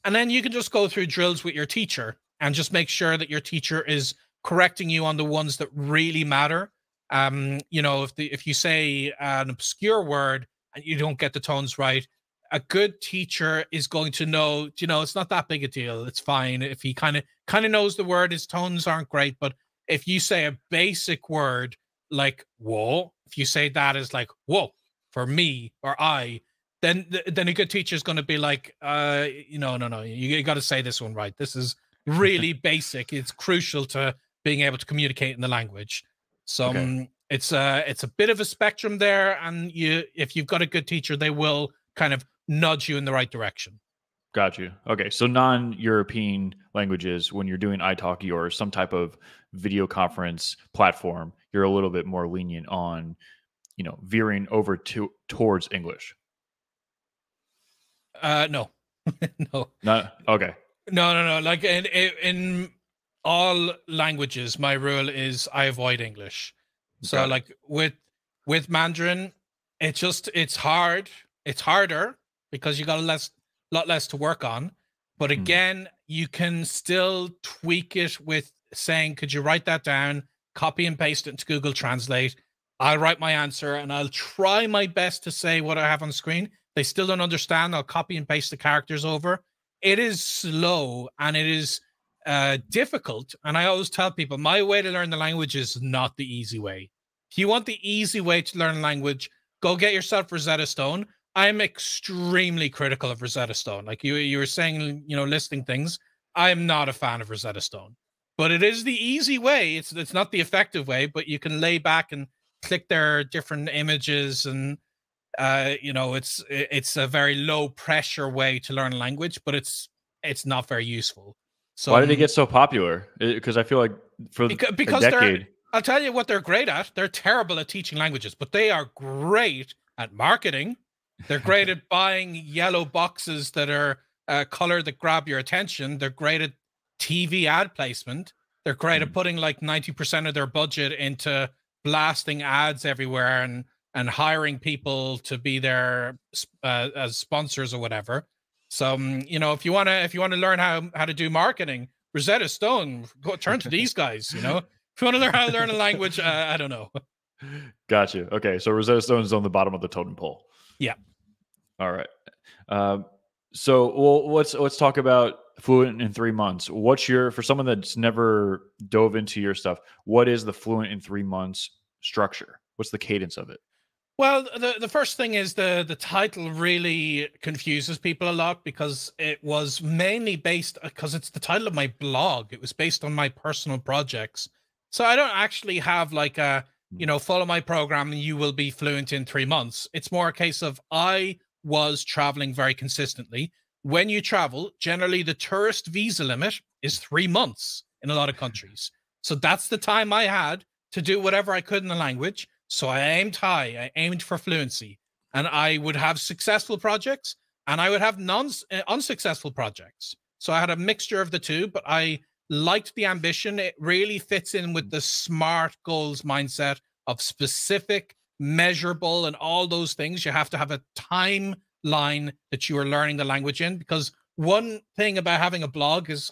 And then you can just go through drills with your teacher and just make sure that your teacher is correcting you on the ones that really matter. You know, if you say an obscure word and you don't get the tones right, a good teacher is going to know, you know, it's not that big a deal. It's fine. If he kind of knows the word, his tones aren't great. But if you say a basic word like whoa, if you say that as like whoa for me or I, then a good teacher is going to be like, no, you got to say this one right. This is really basic. It's crucial to being able to communicate in the language. So Okay. it's a bit of a spectrum there, and if you've got a good teacher, they will kind of nudge you in the right direction. Got you. Okay. So non-European languages, when you're doing Italki or some type of video conference platform, you're a little bit more lenient on, veering over towards English. No, no, Not okay. no. Like in all languages, my rule is I avoid English. So Got it. like with Mandarin, it's hard. It's harder because you got lot less to work on. But Hmm. again, you can still tweak it with saying, could you write that down, copy and paste it into Google Translate? I'll write my answer and I'll try my best to say what I have on screen. They still don't understand. I'll copy and paste the characters over. It is slow and it is difficult. And I always tell people my way to learn the language is not the easy way. If you want the easy way to learn a language, go get yourself Rosetta Stone. I'm extremely critical of Rosetta Stone. Like you were saying, listing things. I'm not a fan of Rosetta Stone, but it is the easy way. It's not the effective way, but you can lay back and click their different images, and it's a very low pressure way to learn a language, but it's not very useful. So Why did it get so popular? Because I feel like for a because decade. I'll tell you what they're great at. They're terrible at teaching languages, but they are great at marketing. They're great at buying yellow boxes that are color that grab your attention. They're great at TV ad placement. They're great at putting like 90% of their budget into blasting ads everywhere and hiring people to be there as sponsors or whatever. So if you want to learn how to do marketing, Rosetta Stone, go turn to these guys. If you want to learn how to learn a language, I don't know. Gotcha. Okay, so Rosetta Stone is on the bottom of the totem pole. Yeah. All right. So let's talk about Fluent in 3 months. For someone that's never dove into your stuff, what is the Fluent in 3 months structure? What's the cadence of it? Well, the first thing is the title really confuses people a lot because it was mainly based, because it's the title of my blog. It was based on my personal projects. So I don't actually have like follow my program and you will be fluent in 3 months. It's more a case of I was traveling very consistently. When you travel, generally the tourist visa limit is 3 months in a lot of countries. So that's the time I had to do whatever I could in the language. So I aimed high. I aimed for fluency, and I would have successful projects and I would have unsuccessful projects. So I had a mixture of the two, but I liked the ambition. It really fits in with the SMART goals mindset of specific, measurable, and all those things. You have to have a timeline that you are learning the language in, because one thing about having a blog is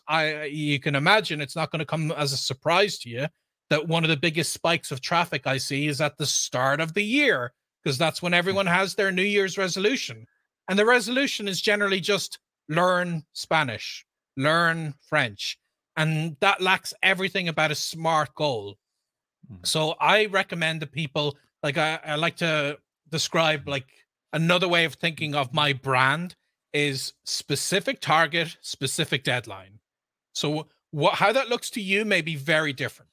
you can imagine it's not going to come as a surprise to you that one of the biggest spikes of traffic I see is at the start of the year, because that's when everyone has their New Year's resolution. And the resolution is generally just learn Spanish, learn French. And that lacks everything about a SMART goal. So I recommend that people, like I like to describe like another way of thinking of my brand is specific target, specific deadline. So how that looks to you may be very different.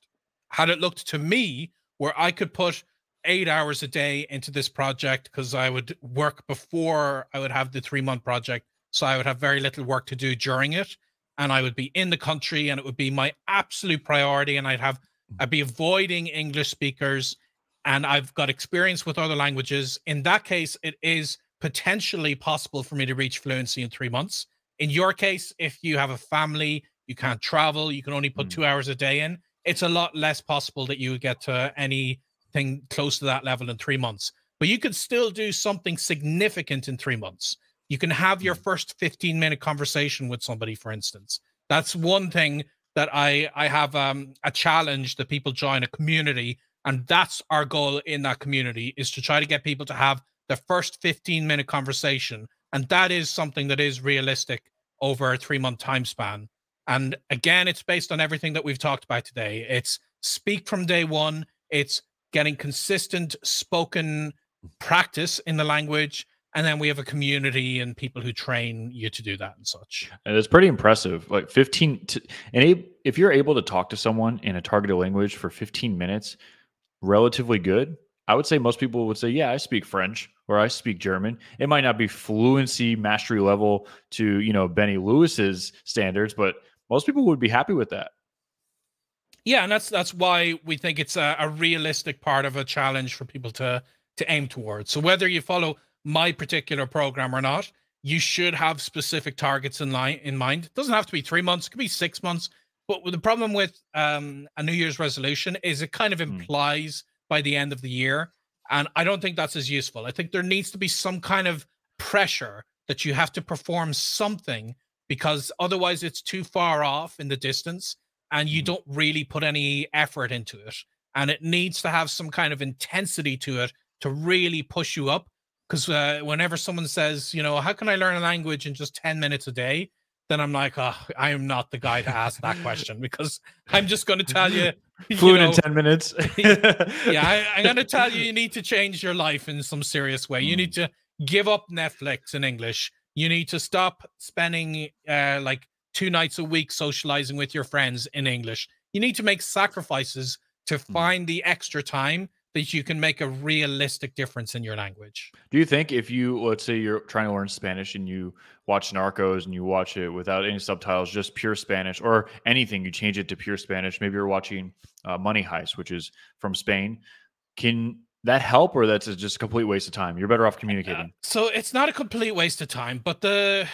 How it looked to me, where I could put 8 hours a day into this project because I would work before I would have the 3-month project. So I would have very little work to do during it. And I would be in the country and it would be my absolute priority. And I'd be avoiding English speakers, and I've got experience with other languages. In that case, it is potentially possible for me to reach fluency in 3 months. In your case, if you have a family, you can't travel, you can only put 2 hours a day in, it's a lot less possible that you would get to anything close to that level in 3 months. But you could still do something significant in 3 months. You can have your first 15-minute conversation with somebody, for instance. That's one thing that I have a challenge that people join a community, and that's our goal in that community, is to try to get people to have the first 15-minute conversation. And that is something that is realistic over a 3-month time span. And again, it's based on everything that we've talked about today. It's speak from day one. It's getting consistent spoken practice in the language. And then we have a community and people who train you to do that and such. And it's pretty impressive. Like if you're able to talk to someone in a targeted language for 15 minutes, relatively good. I would say most people would say, yeah, I speak French or I speak German. It might not be fluency, mastery level to, Benny Lewis's standards, but most people would be happy with that. Yeah, and that's why we think it's a realistic part of a challenge for people to aim towards. So whether you follow my particular program or not, you should have specific targets in mind. It doesn't have to be 3 months; it could be 6 months. But the problem with a New Year's resolution is it kind of implies by the end of the year, and I don't think that's as useful. I think there needs to be some kind of pressure that you have to perform something, because otherwise it's too far off in the distance and you don't really put any effort into it. And it needs to have some kind of intensity to it to really push you up. Because whenever someone says, how can I learn a language in just 10 minutes a day? Then I'm like, oh, I am not the guy to ask that question, because I'm just going to tell you. Fluent in 10 minutes. I'm going to tell you need to change your life in some serious way. You need to give up Netflix in English. You need to stop spending like 2 nights a week socializing with your friends in English. You need to make sacrifices to find the extra time that you can make a realistic difference in your language. Do you think if let's say you're trying to learn Spanish and you watch Narcos and you watch it without any subtitles, just pure Spanish, or anything, you change it to pure Spanish, maybe you're watching Money Heist, which is from Spain, can that help, or that's just a complete waste of time? You're better off communicating. So it's not a complete waste of time, but the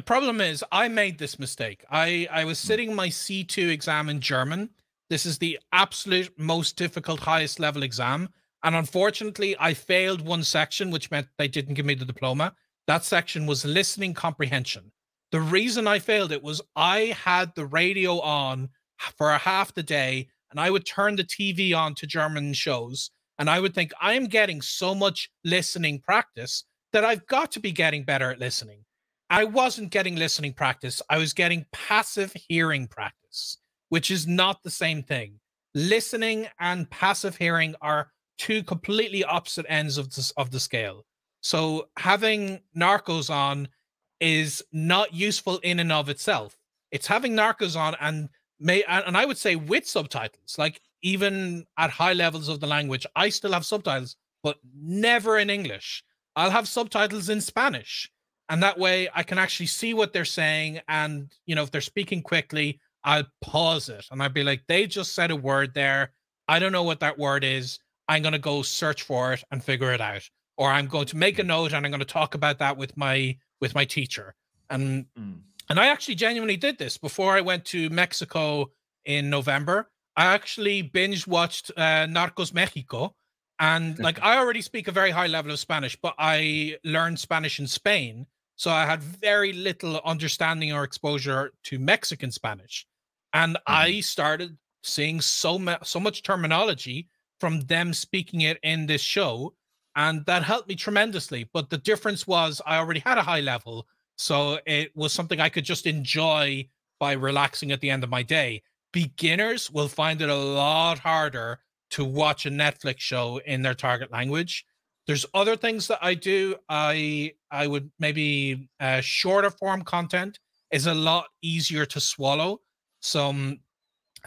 problem is I made this mistake. I was sitting my C2 exam in German. This is the absolute most difficult, highest level exam. And unfortunately, I failed one section, which meant they didn't give me the diploma. That section was listening comprehension. The reason I failed it was I had the radio on for half the day, and I would turn the TV on to German shows, and I would think, I am getting so much listening practice that I've got to be getting better at listening. I wasn't getting listening practice. I was getting passive hearing practice, which is not the same thing. Listening and passive hearing are 2 completely opposite ends of the scale. So having Narcos on is not useful in and of itself. It's having Narcos on and I would say with subtitles. Like, even at high levels of the language, I still have subtitles, but never in English. I'll have subtitles in Spanish. And that way I can actually see what they're saying. And, if they're speaking quickly, I'll pause it and I'd be like, they just said a word there. I don't know what that word is. I'm going to go search for it and figure it out. Or I'm going to make a note and I'm going to talk about that with my teacher. And I actually genuinely did this before I went to Mexico in November. I actually binge watched Narcos Mexico. And like, I already speak a very high level of Spanish, but I learned Spanish in Spain. So I had very little understanding or exposure to Mexican Spanish. And I started seeing so much terminology from them speaking it in this show. And that helped me tremendously. But the difference was I already had a high level. So it was something I could just enjoy by relaxing at the end of my day. Beginners will find it a lot harder to watch a Netflix show in their target language. There's other things that I do. I would maybe shorter form content is a lot easier to swallow. Some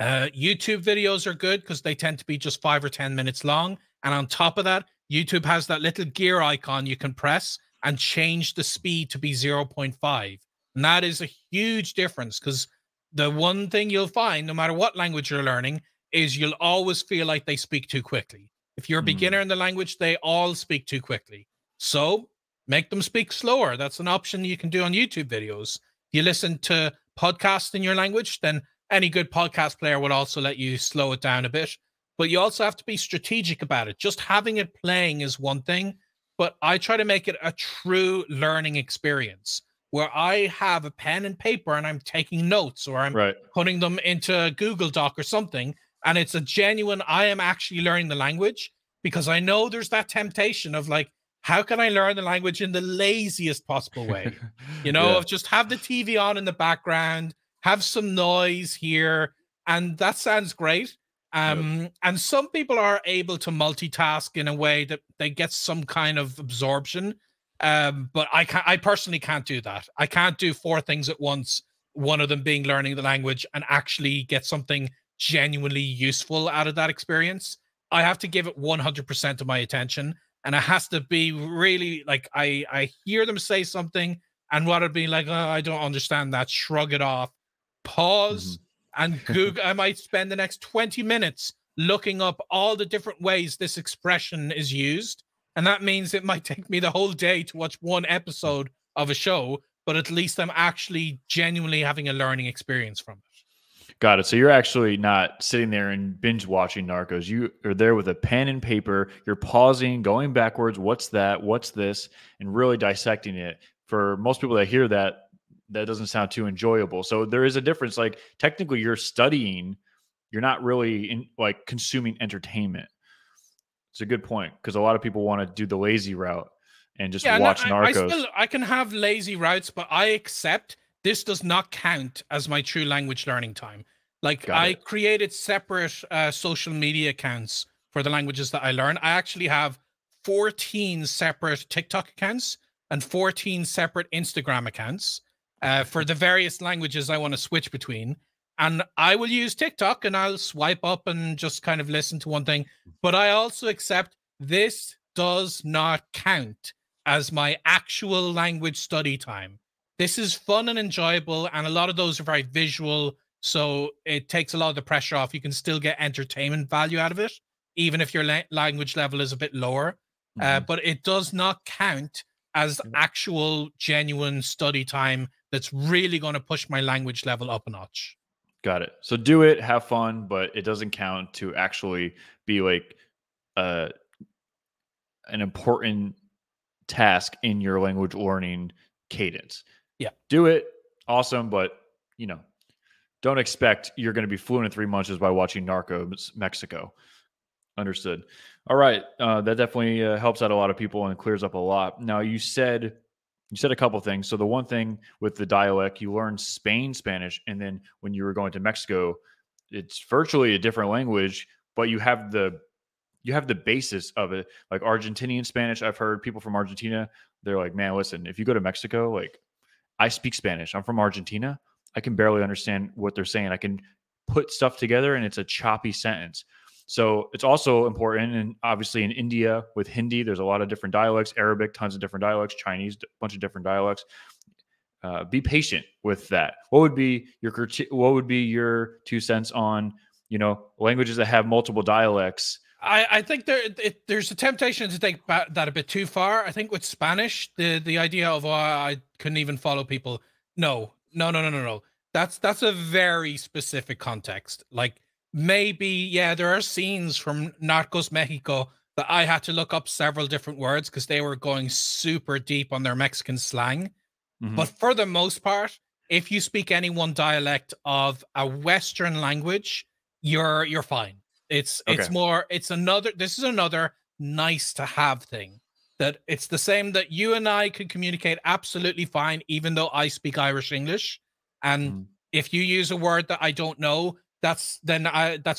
YouTube videos are good because they tend to be just 5 or 10 minutes long. And on top of that, YouTube has that little gear icon you can press and change the speed to be 0.5. And that is a huge difference, because the one thing you'll find, no matter what language you're learning, is you'll always feel like they speak too quickly. If you're a beginner in the language, they all speak too quickly. So make them speak slower. That's an option you can do on YouTube videos. If you listen to podcasts in your language, then any good podcast player will also let you slow it down a bit. But you also have to be strategic about it. Just having it playing is one thing, but I try to make it a true learning experience where I have a pen and paper and I'm taking notes, or I'm putting them into Google Doc or something. And it's a genuine, I am actually learning the language, because I know there's that temptation of like, how can I learn the language in the laziest possible way? Of just have the TV on in the background, have some noise here, and that sounds great. And some people are able to multitask in a way that they get some kind of absorption. But I personally can't do that. I can't do four things at once, one of them being learning the language, and actually get something genuinely useful out of that experience. I have to give it 100% of my attention, and it has to be really like I hear them say something, and rather than being like, oh, I don't understand that, shrug it off, Hmm. pause, and Google. I might spend the next 20 minutes looking up all the different ways this expression is used. And that means it might take me the whole day to watch one episode of a show, but at least I'm actually genuinely having a learning experience from it. Got it. So you're actually not sitting there and binge watching Narcos. You are there with a pen and paper. You're pausing, going backwards. What's that? What's this? And really dissecting it. For most people that hear that, that doesn't sound too enjoyable. So there is a difference. Like technically, you're studying. You're not really like consuming entertainment. It's a good point because a lot of people want to do the lazy route and just Yeah, no, watch Narcos. I can have lazy routes, but I accept this does not count as my true language learning time. Like Got I it. created separate social media accounts for the languages that I learn. I actually have 14 separate TikTok accounts and 14 separate Instagram accounts for the various languages I want to switch between. And I will use TikTok and I'll swipe up and just kind of listen to one thing. But I also accept this does not count as my actual language study time. This is fun and enjoyable, and a lot of those are very visual, so it takes a lot of the pressure off. You can still get entertainment value out of it, even if your language level is a bit lower. Hmm. But it does not count as actual, genuine study time that's really going to push my language level up a notch. Got it. So do it, have fun, but it doesn't count to actually be like uh, an important task in your language learning cadence. Yeah. Do it, awesome, but you know, don't expect you're going to be fluent in 3 months just by watching Narcos Mexico. Understood. All right, that definitely helps out a lot of people and clears up a lot. Now you said a couple things. So the one thing with the dialect, you learned Spain Spanish, and then when you were going to Mexico, it's virtually a different language, but you have the basis of it. Like Argentinian Spanish, I've heard people from Argentina, they're like, man, listen, if you go to Mexico, like I speak Spanish. I'm from Argentina. I can barely understand what they're saying. I can put stuff together and it's a choppy sentence. So it's also important. And obviously in India with Hindi, there's a lot of different dialects, Arabic, tons of different dialects, Chinese, a bunch of different dialects. Be patient with that. What would be your 2 cents on, languages that have multiple dialects? I think there's a temptation to take that a bit too far. I think with Spanish, the idea of I couldn't even follow people. No, no, no, no, no, no. That's a very specific context. Like maybe, yeah, there are scenes from Narcos Mexico that I had to look up several different words because they were going super deep on their Mexican slang. But Hmm. for the most part, if you speak any one dialect of a Western language, you're fine. It's Okay. more it's another this is another nice to have thing. That it's the same that you and I could communicate absolutely fine, even though I speak Irish English. And Mhm. if you use a word that I don't know, that's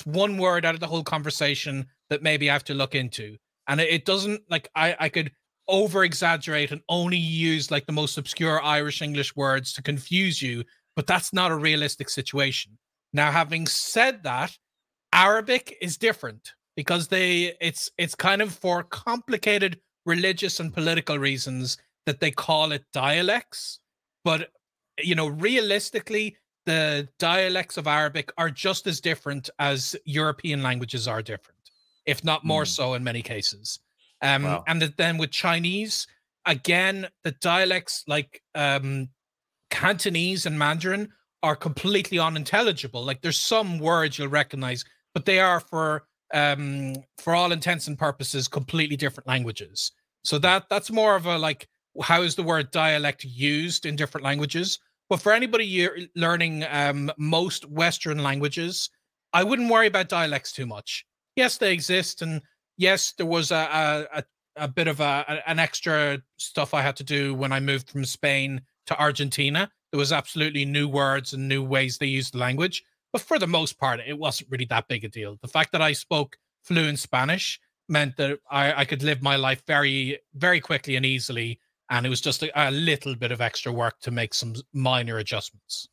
one word out of the whole conversation that maybe I have to look into. And it doesn't like I could over exaggerate and only use like the most obscure Irish English words to confuse you, but that's not a realistic situation. Now, having said that, Arabic is different because it's kind of for complicated religious and political reasons that they call it dialects. But realistically, the dialects of Arabic are just as different as European languages are different, if not more Mm. so in many cases. Wow. And then with Chinese, again, the dialects like Cantonese and Mandarin are completely unintelligible. Like there's some words you'll recognize, but they are for all intents and purposes completely different languages. So that's more of a like how is the word dialect used in different languages. But for anybody learning most Western languages, I wouldn't worry about dialects too much. Yes, they exist, and yes, there was a bit of an extra stuff I had to do when I moved from Spain to Argentina. There was absolutely new words and new ways they used the language. But for the most part, it wasn't really that big a deal. The fact that I spoke fluent Spanish meant that I could live my life very, very quickly and easily and it was just a little bit of extra work to make some minor adjustments.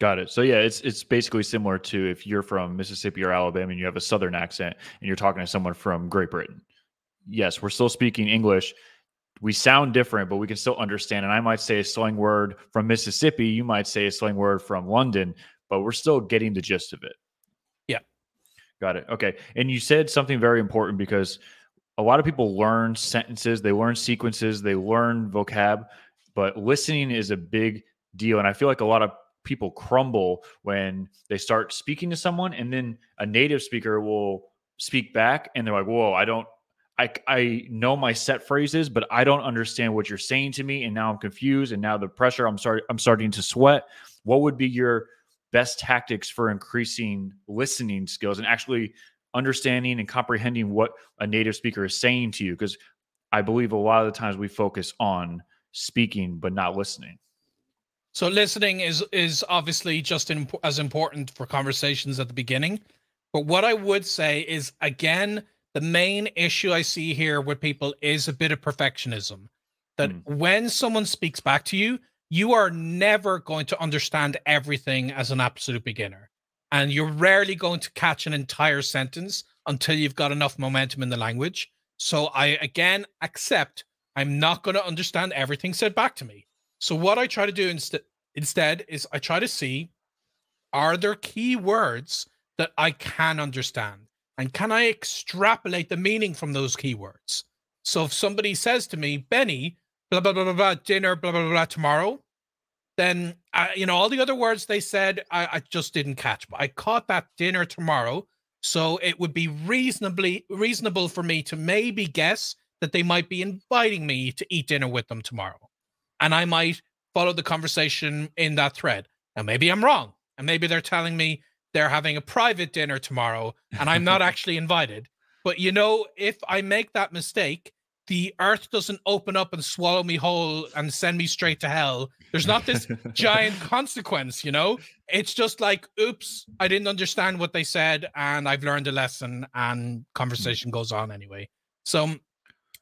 Got it. So yeah, it's basically similar to if you're from Mississippi or Alabama and you have a Southern accent and you're talking to someone from Great Britain. Yes, we're still speaking English. We sound different, but we can still understand. And I might say a slang word from Mississippi. You might say a slang word from London, but we're still getting the gist of it. Yeah. Got it. Okay. And you said something very important because a lot of people learn sentences, they learn sequences, they learn vocab, but listening is a big deal. And I feel like a lot of people crumble when they start speaking to someone and then a native speaker will speak back and they're like, whoa, I know my set phrases, but I don't understand what you're saying to me. And now I'm confused. And now the pressure, I'm starting to sweat. What would be your best tactics for increasing listening skills and actually understanding and comprehending what a native speaker is saying to you? Because I believe a lot of the times we focus on speaking, but not listening. So listening is obviously just as important for conversations at the beginning. But what I would say is, again, the main issue I see here with people is a bit of perfectionism. That when someone speaks back to you, you are never going to understand everything as an absolute beginner. And you're rarely going to catch an entire sentence until you've got enough momentum in the language. So I, again, accept I'm not going to understand everything said back to me. So what I try to do instead is I try to see, are there key words that I can understand? And can I extrapolate the meaning from those keywords? So if somebody says to me, Benny, blah, blah, blah, blah, blah, dinner, blah, blah, blah, tomorrow, then, all the other words they said, I just didn't catch. But I caught that dinner tomorrow. So it would be reasonable for me to maybe guess that they might be inviting me to eat dinner with them tomorrow. And I might follow the conversation in that thread. Now, maybe I'm wrong. And maybe they're telling me they're having a private dinner tomorrow and I'm not actually invited. But, if I make that mistake, the earth doesn't open up and swallow me whole and send me straight to hell. There's not this giant consequence, It's just like, oops, I didn't understand what they said and I've learned a lesson and conversation goes on anyway. So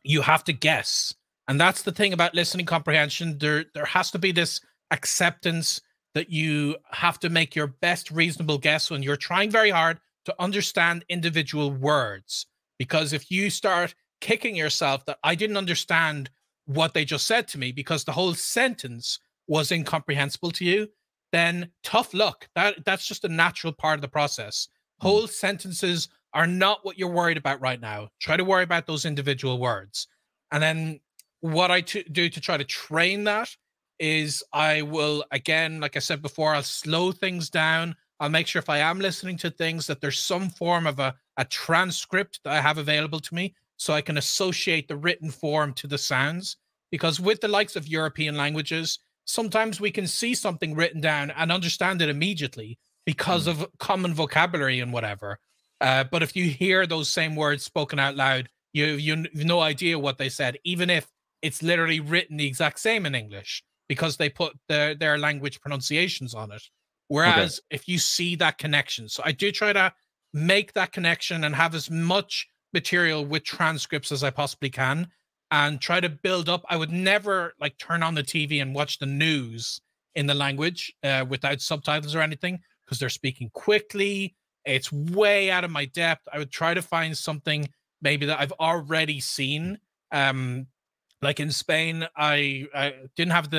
you have to guess. And that's the thing about listening comprehension. There has to be this acceptance that you have to make your best reasonable guess when you're trying very hard to understand individual words. Because if you start kicking yourself that I didn't understand what they just said to me because the whole sentence was incomprehensible to you, then tough luck. That's just a natural part of the process. Whole sentences are not what you're worried about right now. Try to worry about those individual words. And then what I do to try to train that is I will, again, like I said before, I'll slow things down. I'll make sure if I am listening to things that there's some form of a transcript that I have available to me so I can associate the written form to the sounds. Because with the likes of European languages, sometimes we can see something written down and understand it immediately because of common vocabulary and whatever. But if you hear those same words spoken out loud, you've no idea what they said, even if it's literally written the exact same in English because they put their language pronunciations on it. Whereas if you see that connection, so I do try to make that connection and have as much material with transcripts as I possibly can and try to build up. I would never turn on the TV and watch the news in the language without subtitles or anything because they're speaking quickly. It's way out of my depth. I would try to find something maybe that I've already seen. Like in Spain, I didn't have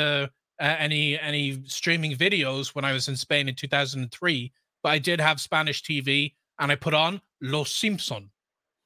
any streaming videos when I was in Spain in 2003, but I did have Spanish TV and I put on Los Simpson.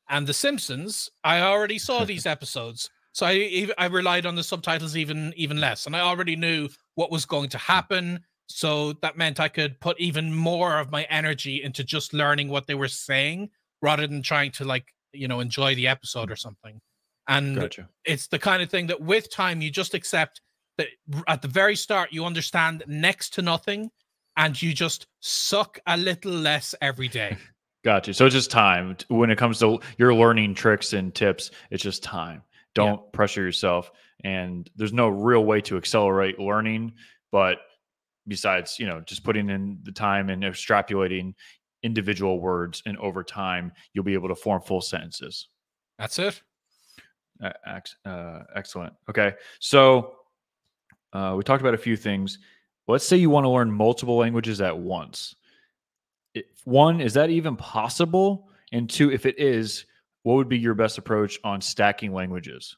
And The Simpsons, I already saw these episodes. So I relied on the subtitles even less. And I already knew what was going to happen. So that meant I could put even more of my energy into just learning what they were saying rather than trying to enjoy the episode or something. And It's the kind of thing that with time, you just accept that at the very start, you understand next to nothing and you just suck a little less every day. Gotcha. So it's just time. When it comes to your learning tricks and tips, it's just time. Don't pressure yourself. And there's no real way to accelerate learning, but besides, just putting in the time and extrapolating individual words, and over time, you'll be able to form full sentences. That's it. Excellent. Okay. So we talked about a few things. Let's say you want to learn multiple languages at once. One, is that even possible? And two, if it is, what would be your best approach on stacking languages?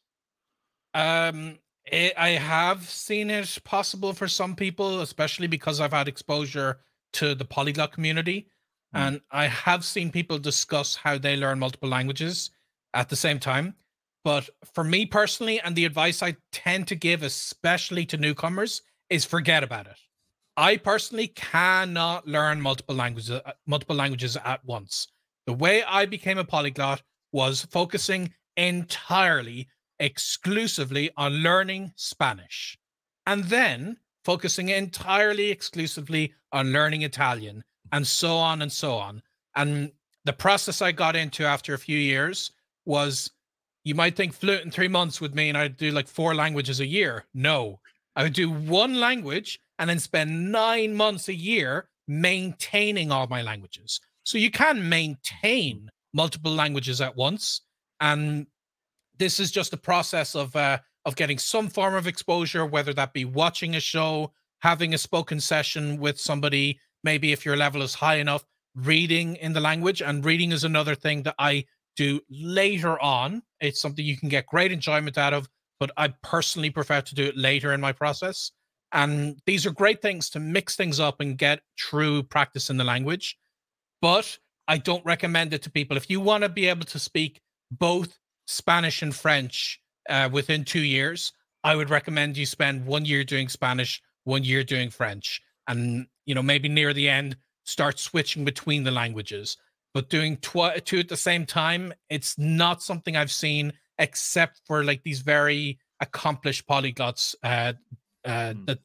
Um, I have seen it possible for some people, especially because I've had exposure to the polyglot community. Mm, And I have seen people discuss how they learn multiple languages at the same time. But for me personally, and the advice I tend to give, especially to newcomers, is forget about it. I personally cannot learn multiple languages at once. The way I became a polyglot was focusing entirely, exclusively on learning Spanish, and then focusing entirely, exclusively on learning Italian, and so on and so on. And the process I got into after a few years was, you might think Fluent in 3 months would mean I'd do like 4 languages a year. No, I would do one language and then spend 9 months a year maintaining all my languages. So you can mm. maintain multiple languages at once. And this is just a process of getting some form of exposure, whether that be watching a show, having a spoken session with somebody, maybe if your level is high enough, reading in the language. And reading is another thing that I do later on. It's something you can get great enjoyment out of, but I personally prefer to do it later in my process. And these are great things to mix things up and get true practice in the language. But I don't recommend it to people. If you want to be able to speak both Spanish and French within 2 years, I would recommend you spend 1 year doing Spanish, 1 year doing French, and maybe near the end start switching between the languages. But doing two at the same time, it's not something I've seen except for like these very accomplished polyglots Mm. that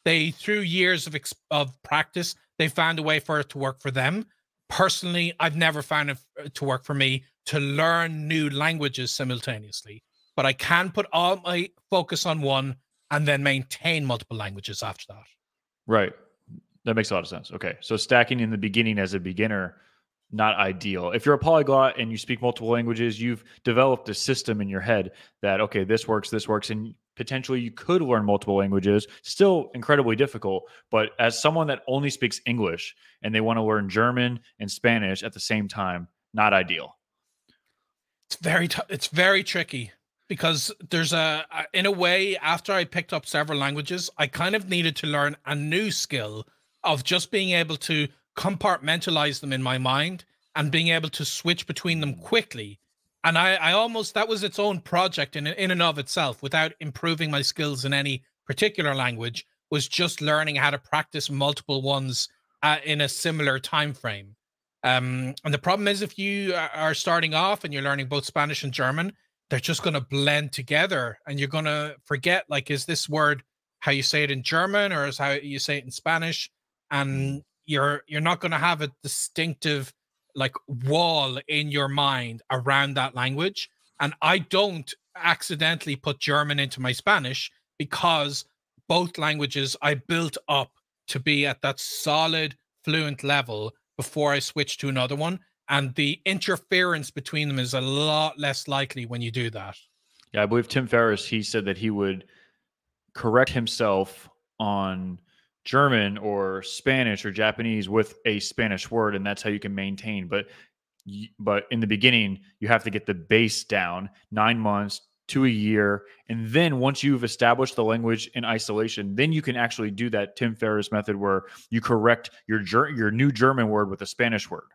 they through years of practice they found a way for it to work for them. Personally, I've never found it to work for me to learn new languages simultaneously, but I can put all my focus on one and then maintain multiple languages after that. Right. That makes a lot of sense. Okay. So stacking in the beginning as a beginner, not ideal. If you're a polyglot and you speak multiple languages, you've developed a system in your head that, okay, this works, and potentially you could learn multiple languages, still incredibly difficult. But as someone that only speaks English and they want to learn German and Spanish at the same time, not ideal. It's very tricky because there's in a way, after I picked up several languages, I kind of needed to learn a new skill of just being able to compartmentalize them in my mind and being able to switch between them quickly. And I almost, that was its own project in and of itself, without improving my skills in any particular language, was just learning how to practice multiple ones in a similar time frame. And the problem is, if you are starting off and you're learning both Spanish and German, they're just going to blend together, and you're going to forget, like, is this word how you say it in German or is how you say it in Spanish? Mm. And you're not going to have a distinctive like wall in your mind around that language. And I don't accidentally put German into my Spanish because both languages I built up to be at that solid fluent level before I switch to another one. And the interference between them is a lot less likely when you do that. Yeah, I believe Tim Ferriss, he said that he would correct himself on German or Spanish or Japanese with a Spanish word, and that's how you can maintain. But in the beginning, you have to get the base down 9 months to a year, and then once you've established the language in isolation, then you can actually do that Tim Ferriss method where you correct your new German word with a Spanish word.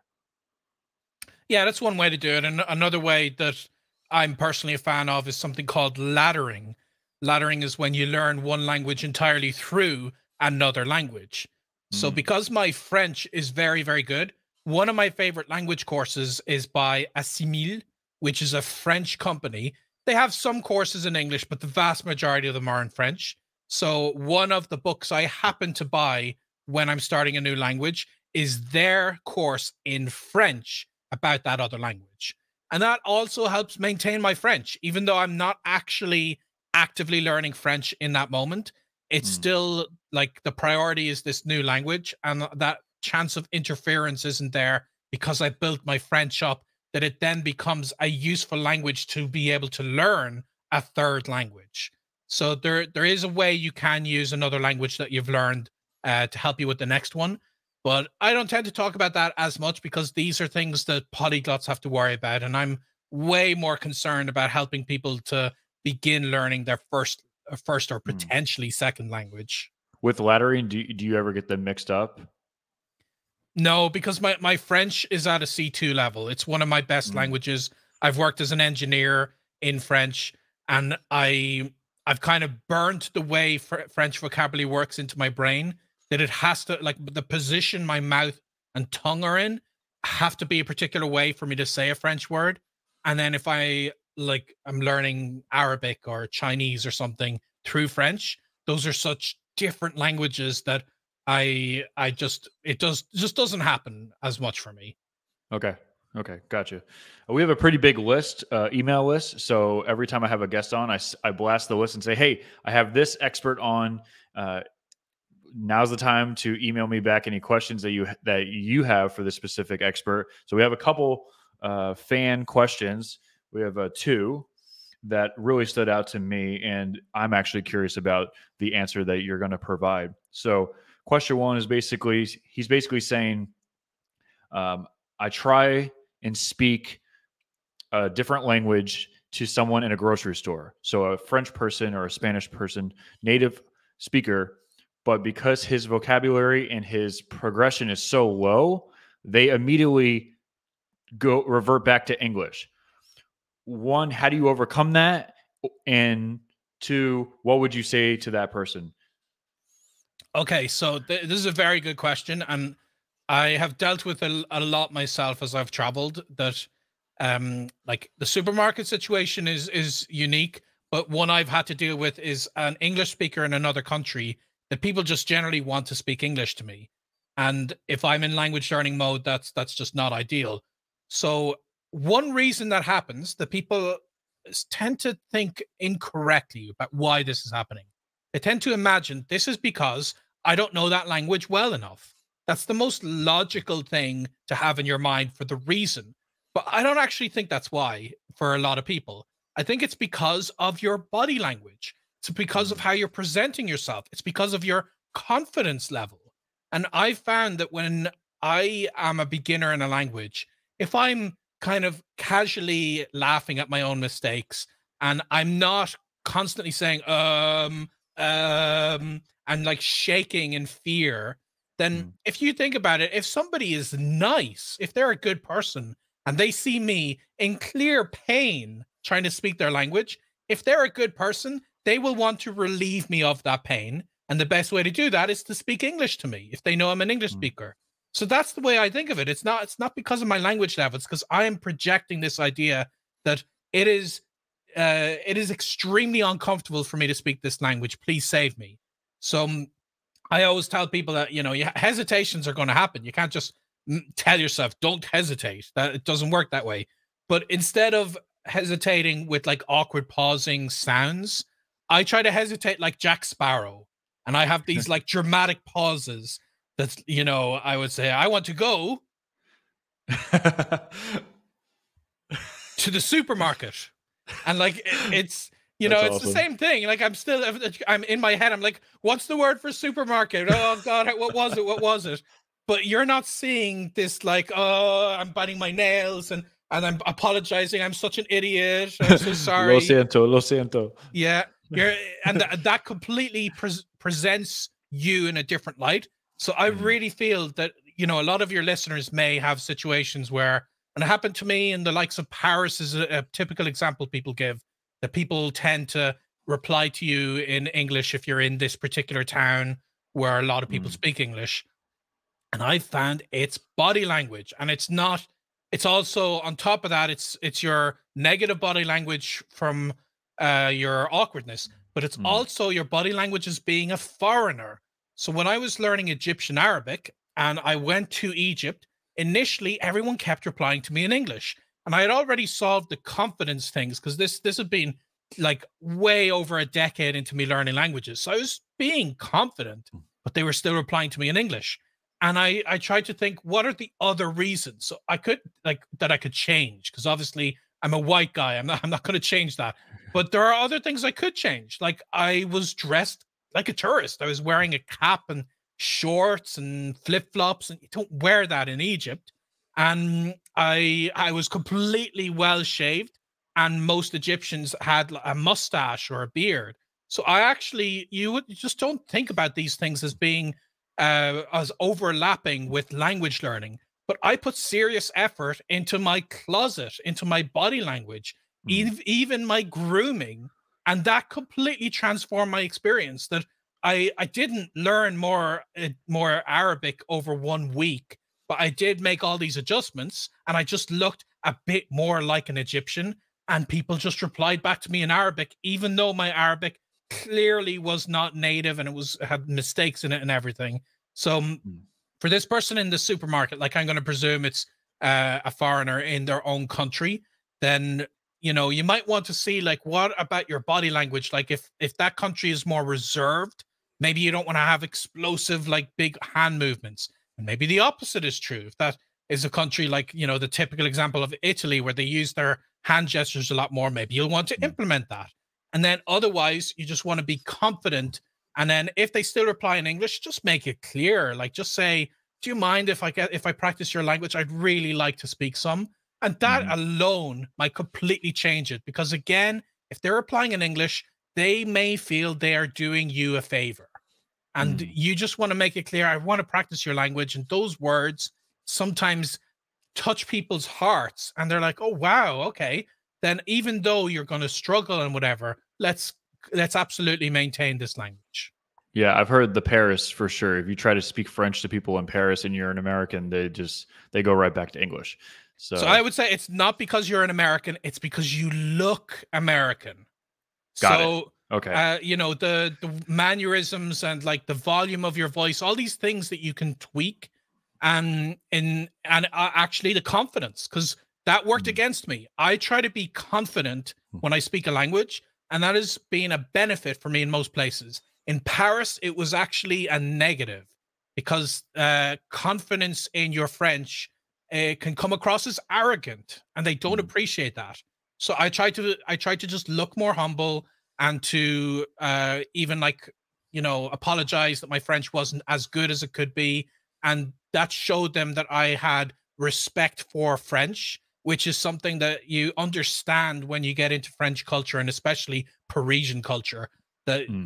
Yeah, that's one way to do it. And another way that I'm personally a fan of is something called laddering. Laddering is when you learn one language entirely through another language. So, Mm, because my French is very, very good, one of my favorite language courses is by Assimil, which is a French company. They have some courses in English, but the vast majority of them are in French. So, one of the books I happen to buy when I'm starting a new language is their course in French about that other language. And that also helps maintain my French, even though I'm not actually actively learning French in that moment. It's mm. still like the priority is this new language, and that chance of interference isn't there because I built my French up that it then becomes a useful language to be able to learn a third language. So there is a way you can use another language that you've learned to help you with the next one. But I don't tend to talk about that as much because these are things that polyglots have to worry about. And I'm way more concerned about helping people to begin learning their first or Mm. potentially second language. With laddering, do you ever get them mixed up? No, because my French is at a C2 level. It's one of my best Mm. languages. I've worked as an engineer in French, and I've kind of burnt the way French vocabulary works into my brain, that it has to, like, the position my mouth and tongue are in have to be a particular way for me to say a French word. And then if I'm learning Arabic or Chinese or something through French, those are such different languages that it just doesn't happen as much for me. Okay. Okay. Gotcha. We have a pretty big list, email list. So every time I have a guest on, I blast the list and say, hey, I have this expert on. Now's the time to email me back any questions that you have for the specific expert. So we have a couple fan questions. We have two that really stood out to me, and I'm actually curious about the answer that you're going to provide. So question one is he's basically saying, I try and speak a different language to someone in a grocery store. So a French person or a Spanish person, native speaker, but because his vocabulary and his progression is so low, they immediately revert back to English. One, how do you overcome that? And two, what would you say to that person? Okay, so this is a very good question, and I have dealt with a lot myself as I've traveled. That like the supermarket situation is unique, but one I've had to deal with is an English speaker in another country that people just generally want to speak English to me. And if I'm in language learning mode, that's just not ideal. So one reason that happens, that people tend to think incorrectly about why this is happening. They tend to imagine this is because I don't know that language well enough. That's the most logical thing to have in your mind for the reason. But I don't actually think that's why for a lot of people. I think it's because of your body language. It's because of Mm, how you're presenting yourself. It's because of your confidence level. And I found that when I am a beginner in a language, if I'm kind of casually laughing at my own mistakes and I'm not constantly saying, and like shaking in fear, then mm, if you think about it, if somebody is nice, if they're a good person and they see me in clear pain trying to speak their language, if they're a good person, they will want to relieve me of that pain. And the best way to do that is to speak English to me if they know I'm an English mm, speaker. So that's the way I think of it. It's not because of my language level. It's because I am projecting this idea that it is it is extremely uncomfortable for me to speak this language. Please save me. So I always tell people that, hesitations are going to happen. You can't just tell yourself, don't hesitate. That it doesn't work that way. But instead of hesitating with like awkward pausing sounds, I try to hesitate like Jack Sparrow. And I have these like dramatic pauses that, I would say, I want to go to the supermarket. And like it's That's it's the awesome. same thing. Like I'm in my head. I'm like, what's the word for supermarket? Oh God, what was it? What was it? But you're not seeing this like, oh, I'm biting my nails and I'm apologizing. I'm such an idiot. I'm so Lo sorry. siento, lo siento. Yeah, you're and that completely presents you in a different light. So I Mm, really feel that a lot of your listeners may have situations where, and it happened to me, and the likes of Paris is a typical example people give, that people tend to reply to you in English if you're in this particular town where a lot of people mm, speak English. And I found it's body language, and it's not. It's also on top of that, it's your negative body language from your awkwardness, but it's mm, also your body language as being a foreigner. So when I was learning Egyptian Arabic and I went to Egypt, initially everyone kept replying to me in English, and I had already solved the confidence things because this had been like way over a decade into me learning languages, so I was being confident, but they were still replying to me in English. And I tried to think, what are the other reasons? So I could that I could change, because obviously I'm a white guy. I'm not going to change that. But there are other things I could change. Like, I was dressed like a tourist. I was wearing a cap and shorts and flip-flops, and you don't wear that in Egypt. And I was completely well shaved, and most Egyptians had a mustache or a beard. So I actually, you just don't think about these things as being as overlapping with language learning. But I put serious effort into my closet, into my body language, Mm, even my grooming, and that completely transformed my experience. That I didn't learn more Arabic over 1 week, but I did make all these adjustments, and I just looked a bit more like an Egyptian. And people just replied back to me in Arabic, even though my Arabic clearly was not native and it was had mistakes in it and everything. So mm, for this person in the supermarket, like, I'm going to presume it's a foreigner in their own country, then you might want to see, like, what about your body language? Like, if that country is more reserved, maybe you don't want to have explosive, like, big hand movements. And maybe the opposite is true. If that is a country like, the typical example of Italy, where they use their hand gestures a lot more, maybe you'll want to mm, implement that. And then otherwise, you just want to be confident. And then if they still reply in English, just make it clear. Like, just say, "Do you mind if I practice your language? I'd really like to speak some." And that mhm, alone might completely change it. Because again, if they're replying in English, they may feel they are doing you a favor. And mm. you just want to make it clear, "I want to practice your language." And those words sometimes touch people's hearts, and they're like, "Oh wow, okay." Then even though you're going to struggle and whatever, let's absolutely maintain this language. Yeah, I've heard the Paris for sure. If you try to speak French to people in Paris and you're an American, they go right back to English. So I So would say it's not because you're an American, it's because you look American. got it. So Okay. the mannerisms and, like, the volume of your voice, all these things that you can tweak, and actually the confidence, because that worked Mm, against me. I try to be confident mm, when I speak a language, and that has been a benefit for me in most places. In Paris, it was actually a negative, because confidence in your French can come across as arrogant, and they don't mm, appreciate that. So I try to just look more humble, and to even, like, apologize that my French wasn't as good as it could be. And that showed them that I had respect for French, which is something that you understand when you get into French culture, and especially Parisian culture, that mm.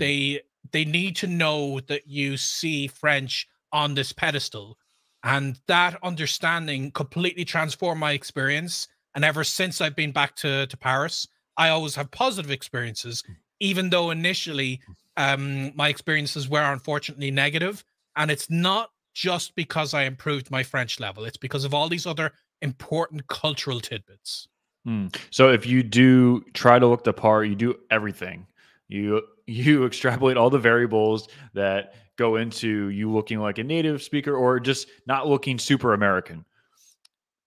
they need to know that you see French on this pedestal. And that understanding completely transformed my experience. And ever since I've been back to Paris, I always have positive experiences, even though initially my experiences were unfortunately negative. And it's not just because I improved my French level, it's because of all these other important cultural tidbits. Mm. So if you do try to look the part, you do everything. You extrapolate all the variables that go into you looking like a native speaker or just not looking super American.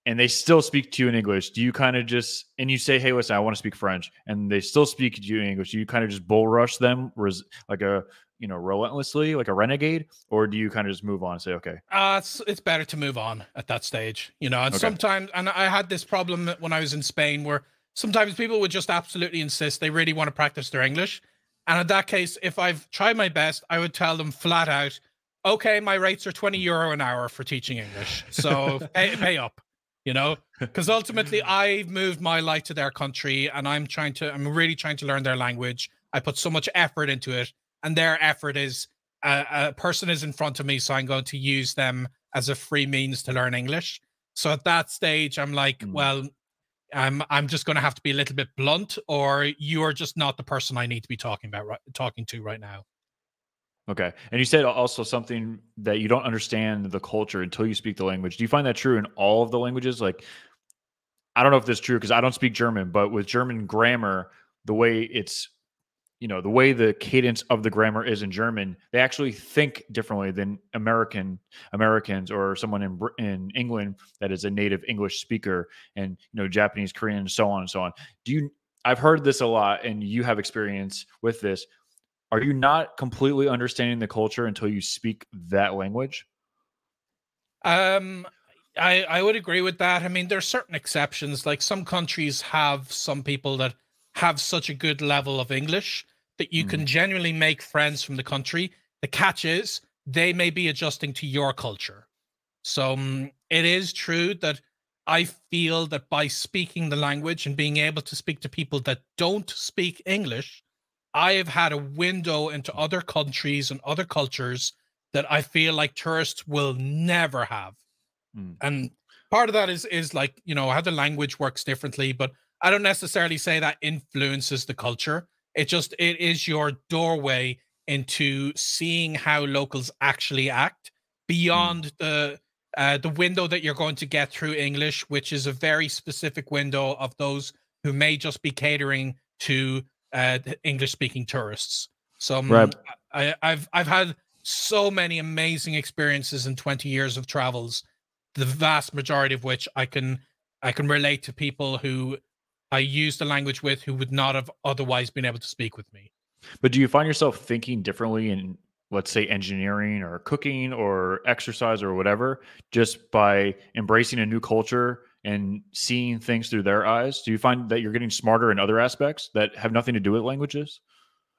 And they still speak to you in English. Do you kind of just and you say, "Hey, listen, I want to speak French," and they still speak to you in English? Do you kind of just bull rush them, like a relentlessly, like a renegade, or do you kind of just move on and say, "Okay, It's better to move on at that stage, And okay, sometimes, and I had this problem when I was in Spain, where sometimes people would just absolutely insist they really want to practice their English, and in that case, if I've tried my best, I would tell them flat out, "Okay, my rates are €20 an hour for teaching English, so pay up," Because ultimately I've moved my life to their country, and I'm really trying to learn their language. I put so much effort into it, and their effort is a person is in front of me, so I'm going to use them as a free means to learn English. So at that stage, I'm like, mm, well, I'm just going to have to be a little bit blunt, or you are just not the person I need to be talking to right now. okay." And you said also something that you don't understand the culture until you speak the language. Do you find that true in all of the languages? Like, I don't know if that's true because I don't speak German, but with German grammar, the way it's the way the cadence of the grammar is in German, they actually think differently than Americans or someone in England that is a native English speaker, and Japanese, Korean, and so on and so on. Do you? I've heard this a lot, and you have experience with this. Are you not completely understanding the culture until you speak that language? Um, I would agree with that. I mean, there's certain exceptions. Like some countries have some people that have such a good level of English that you Mm, can genuinely make friends from the country. The catch is they may be adjusting to your culture. So it is true that I feel that by speaking the language and being able to speak to people that don't speak English, I have had a window into other countries and other cultures that I feel like tourists will never have. mm. And part of that is like, you know, how the language works differently, but I don't necessarily say that influences the culture. It is your doorway into seeing how locals actually act Mm. beyond the window that you're going to get through English, which is a very specific window of those who may just be catering to English speaking tourists. So Right. I've had so many amazing experiences in 20 years of travels, the vast majority of which I can relate to people who I use the language with who would not have otherwise been able to speak with me. But do you find yourself thinking differently in, let's say, engineering or cooking or exercise or whatever, just by embracing a new culture and seeing things through their eyes? Do you find that you're getting smarter in other aspects that have nothing to do with languages?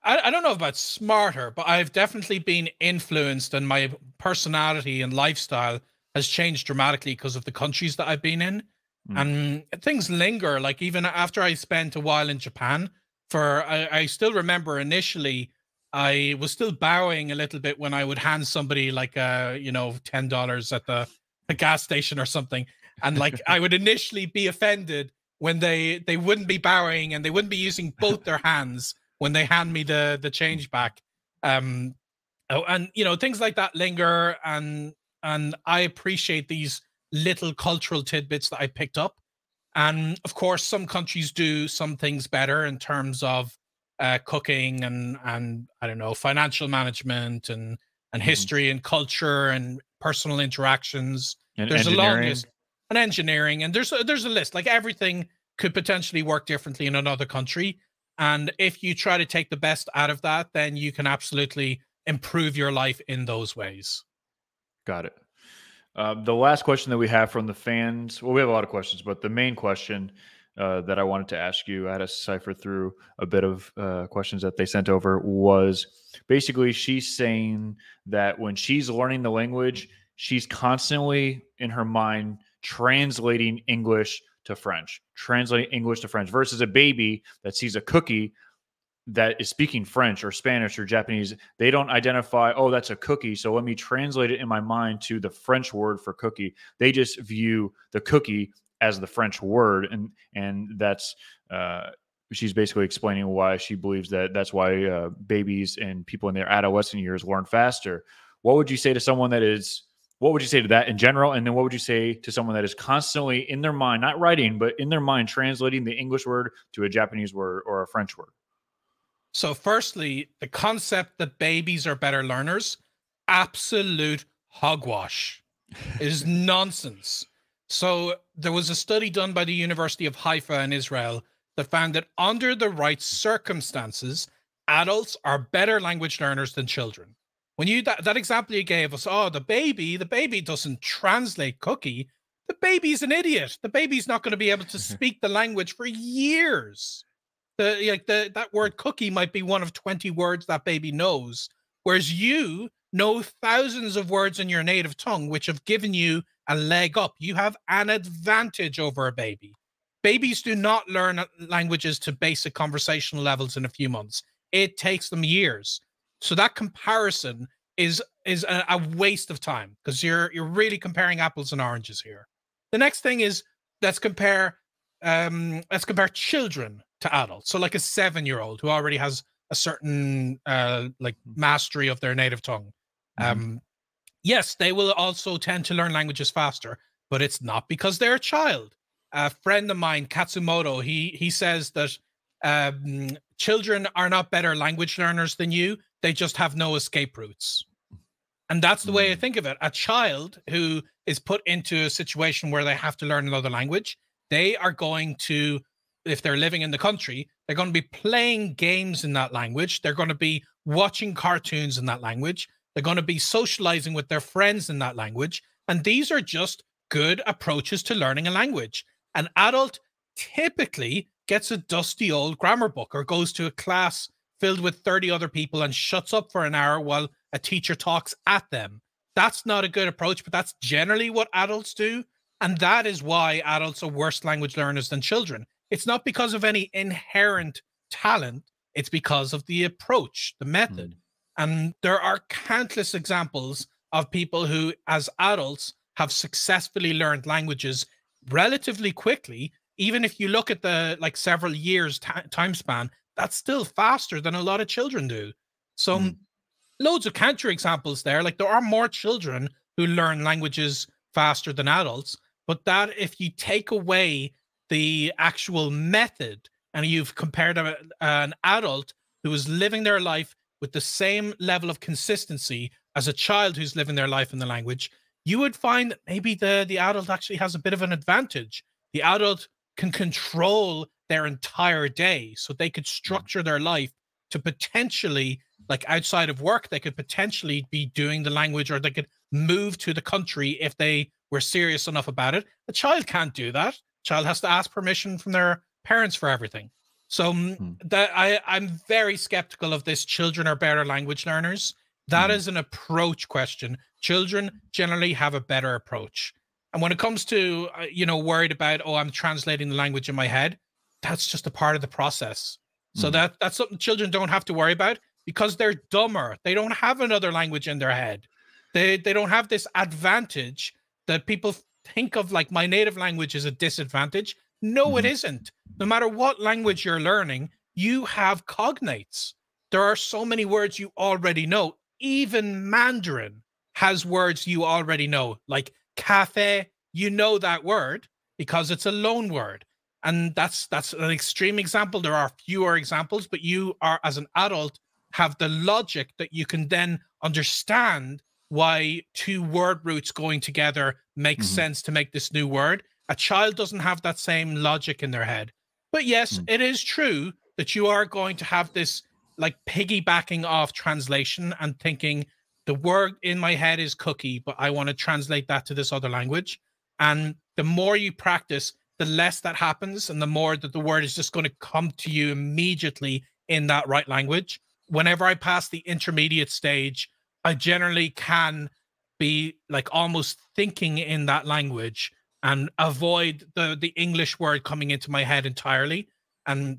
I don't know about smarter, but I've definitely been influenced, and my personality and lifestyle has changed dramatically because of the countries that I've been in. Mm. And things linger. Like even after I spent a while in Japan, I still remember initially I was still bowing a little bit when I would hand somebody like $10 at the gas station or something, and like I would initially be offended when they wouldn't be bowing and they wouldn't be using both their hands when they hand me the change back. Um, and you know things like that linger, and I appreciate these little cultural tidbits that I picked up. And of course, some countries do some things better in terms of cooking and I don't know financial management and Mhm. history and culture and personal interactions. And There's a long engineering? list, and engineering, and there's a list. Like everything could potentially work differently in another country, and if you try to take the best out of that, then you can absolutely improve your life in those ways. Got it. The last question that we have from the fans, well, we have a lot of questions, but the main question that I wanted to ask you, I had to cipher through a bit of questions that they sent over, was basically she's saying that when she's learning the language, she's constantly in her mind translating English to French, translating English to French versus a baby that sees a cookie that is speaking French or Spanish or Japanese, they don't identify, oh, that's a cookie. So let me translate it in my mind to the French word for cookie. They just view the cookie as the French word, and that's she's basically explaining why she believes that that's why babies and people in their adolescent years learn faster. What would you say to someone that is? What would you say to that in general? And then what would you say to someone that is constantly in their mind, not writing, but in their mind, translating the English word to a Japanese word or a French word? So, firstly, the concept that babies are better learners, absolute hogwash. It is nonsense. So, there was a study done by the University of Haifa in Israel that found that under the right circumstances, adults are better language learners than children. When you that example you gave us, oh, the baby doesn't translate cookie. The baby's an idiot. The baby's not going to be able to speak the language for years. The that word cookie might be one of 20 words that baby knows, whereas you know thousands of words in your native tongue, which have given you a leg up. You have an advantage over a baby. Babies do not learn languages to basic conversational levels in a few months. It takes them years. So that comparison is a waste of time because you're really comparing apples and oranges here. The next thing is let's compare let's compare children to adults. So like a 7-year-old who already has a certain like mastery of their native tongue. Mhm. Um, yes, they will also tend to learn languages faster, but it's not because they're a child. A friend of mine, Katsumoto, he says that children are not better language learners than you. They just have no escape routes. And that's the way I Mm. think of it. A child who is put into a situation where they have to learn another language, they are going to, if they're living in the country, they're going to be playing games in that language. They're going to be watching cartoons in that language. They're going to be socializing with their friends in that language. And these are just good approaches to learning a language. An adult typically gets a dusty old grammar book or goes to a class filled with 30 other people and shuts up for an hour while a teacher talks at them. That's not a good approach, but that's generally what adults do. And that is why adults are worse language learners than children. It's not because of any inherent talent. It's because of the approach, the method. And there are countless examples of people who, as adults, have successfully learned languages relatively quickly. Even if you look at the several years time span, that's still faster than a lot of children do. So loads of counter examples there. Like, there are more children who learn languages faster than adults, but that if you take away the actual method and you've compared an adult who is living their life with the same level of consistency as a child who's living their life in the language, you would find that maybe the adult actually has a bit of an advantage. The adult can control their entire day, so they could structure their life to potentially, like outside of work, they could potentially be doing the language, or they could move to the country if they were serious enough about it. A child can't do that. A child has to ask permission from their parents for everything. So I'm very skeptical of this children are better language learners. That is an approach question. Children generally have a better approach. And when it comes to, worried about, oh, I'm translating the language in my head, that's just a part of the process. So that's something children don't have to worry about because they're dumber. They don't have another language in their head. They don't have this advantage that people think of, like my native language is a disadvantage. No, it isn't. No matter what language you're learning, you have cognates. There are so many words you already know. Even Mandarin has words you already know, like cafe. You know that word because it's a loan word. And that's an extreme example. There are fewer examples, but you are, as an adult, have the logic that you can then understand why two word roots going together makes sense to make this new word. A child doesn't have that same logic in their head. But yes, it is true that you are going to have this like piggybacking off translation and thinking the word in my head is cookie, but I want to translate that to this other language. And the more you practice, the less that happens, and the more that the word is just going to come to you immediately in that right language. Whenever I pass the intermediate stage, I generally can be like almost thinking in that language and avoid the English word coming into my head entirely. And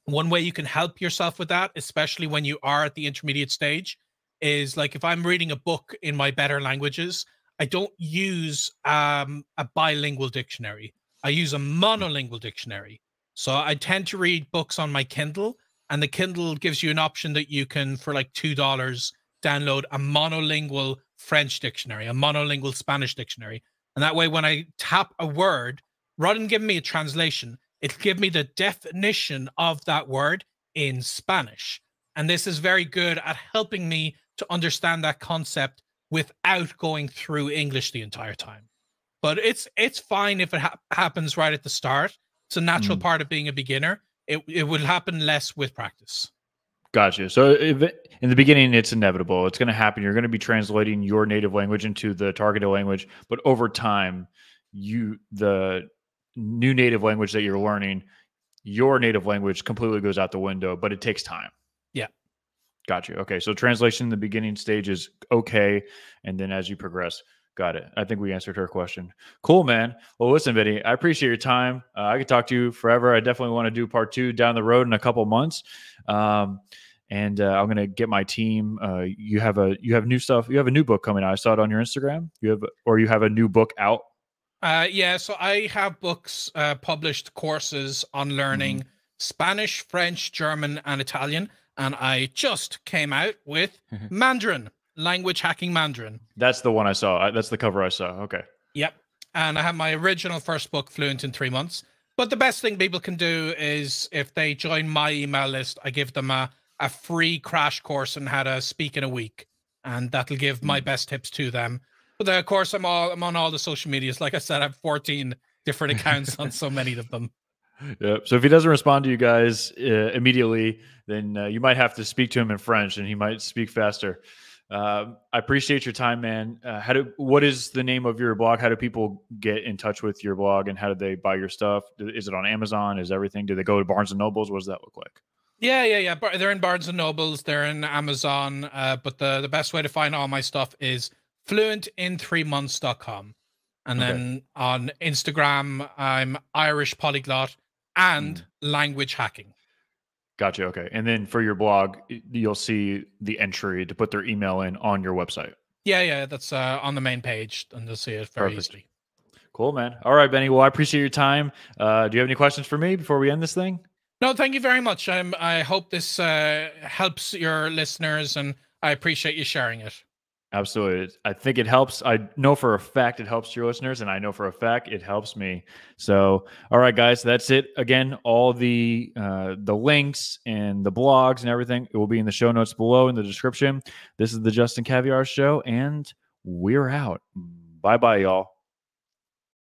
one way you can help yourself with that, especially when you are at the intermediate stage, is like if I'm reading a book in my better languages, I don't use a bilingual dictionary. I use a monolingual dictionary. So I tend to read books on my Kindle, and the Kindle gives you an option that you can, for like $2, download a monolingual French dictionary, a monolingual Spanish dictionary. And that way, when I tap a word, rather than giving me a translation, it'll give me the definition of that word in Spanish. And this is very good at helping me to understand that concept without going through English the entire time. But it's fine if it happens right at the start. It's a natural part of being a beginner. It will happen less with practice. Gotcha. So in the beginning, it's inevitable. It's going to happen. You're going to be translating your native language into the targeted language. But over time, the new native language that you're learning, your native language completely goes out the window, but it takes time. Yeah. Gotcha. Okay. So translation in the beginning stage is okay. And then as you progress, got it. I think we answered her question. Cool, man. Well, listen, Vinny, I appreciate your time. I could talk to you forever. I definitely want to do part 2 down the road in a couple months. And I'm going to get my team. You have new stuff. You have a new book coming out. I saw it on your Instagram. You have a new book out. Yeah. So I have books, published courses on learning Spanish, French, German, and Italian. And I just came out with Mandarin. Language Hacking Mandarin. That's the one I saw. That's the cover I saw. Okay. Yep. And I have my original first book, Fluent in 3 months. But the best thing people can do is if they join my email list, I give them a free crash course on how to speak in a week. And that'll give my best tips to them. But of course, I'm on all the social medias. Like I said, I have 14 different accounts on so many of them. Yep. So if he doesn't respond to you guys immediately, then you might have to speak to him in French and he might speak faster. I appreciate your time, man. What is the name of your blog? How do people get in touch with your blog, and how do they buy your stuff? Is it on Amazon? Is everything? Do they go to Barnes and Nobles? What does that look like? Yeah. They're in Barnes and Nobles. They're in Amazon. But the best way to find all my stuff is fluentin3months.com. And Okay. then on Instagram, I'm Irish Polyglot and Mm. Language Hacking. Gotcha. Okay. And then for your blog, you'll see the entry to put their email in on your website. Yeah. That's on the main page, and they'll see it very Perfect. easily. Cool, man. All right, Benny. Well, I appreciate your time. Do you have any questions for me before we end this thing? No, thank you very much. I hope this helps your listeners, and I appreciate you sharing it. Absolutely. I think it helps. I know for a fact it helps your listeners, and I know for a fact it helps me. So, all right, guys, that's it. Again, all the links and the blogs and everything, it will be in the show notes below in the description. This is the Justin Caviar Show, and we're out. Bye-bye, y'all.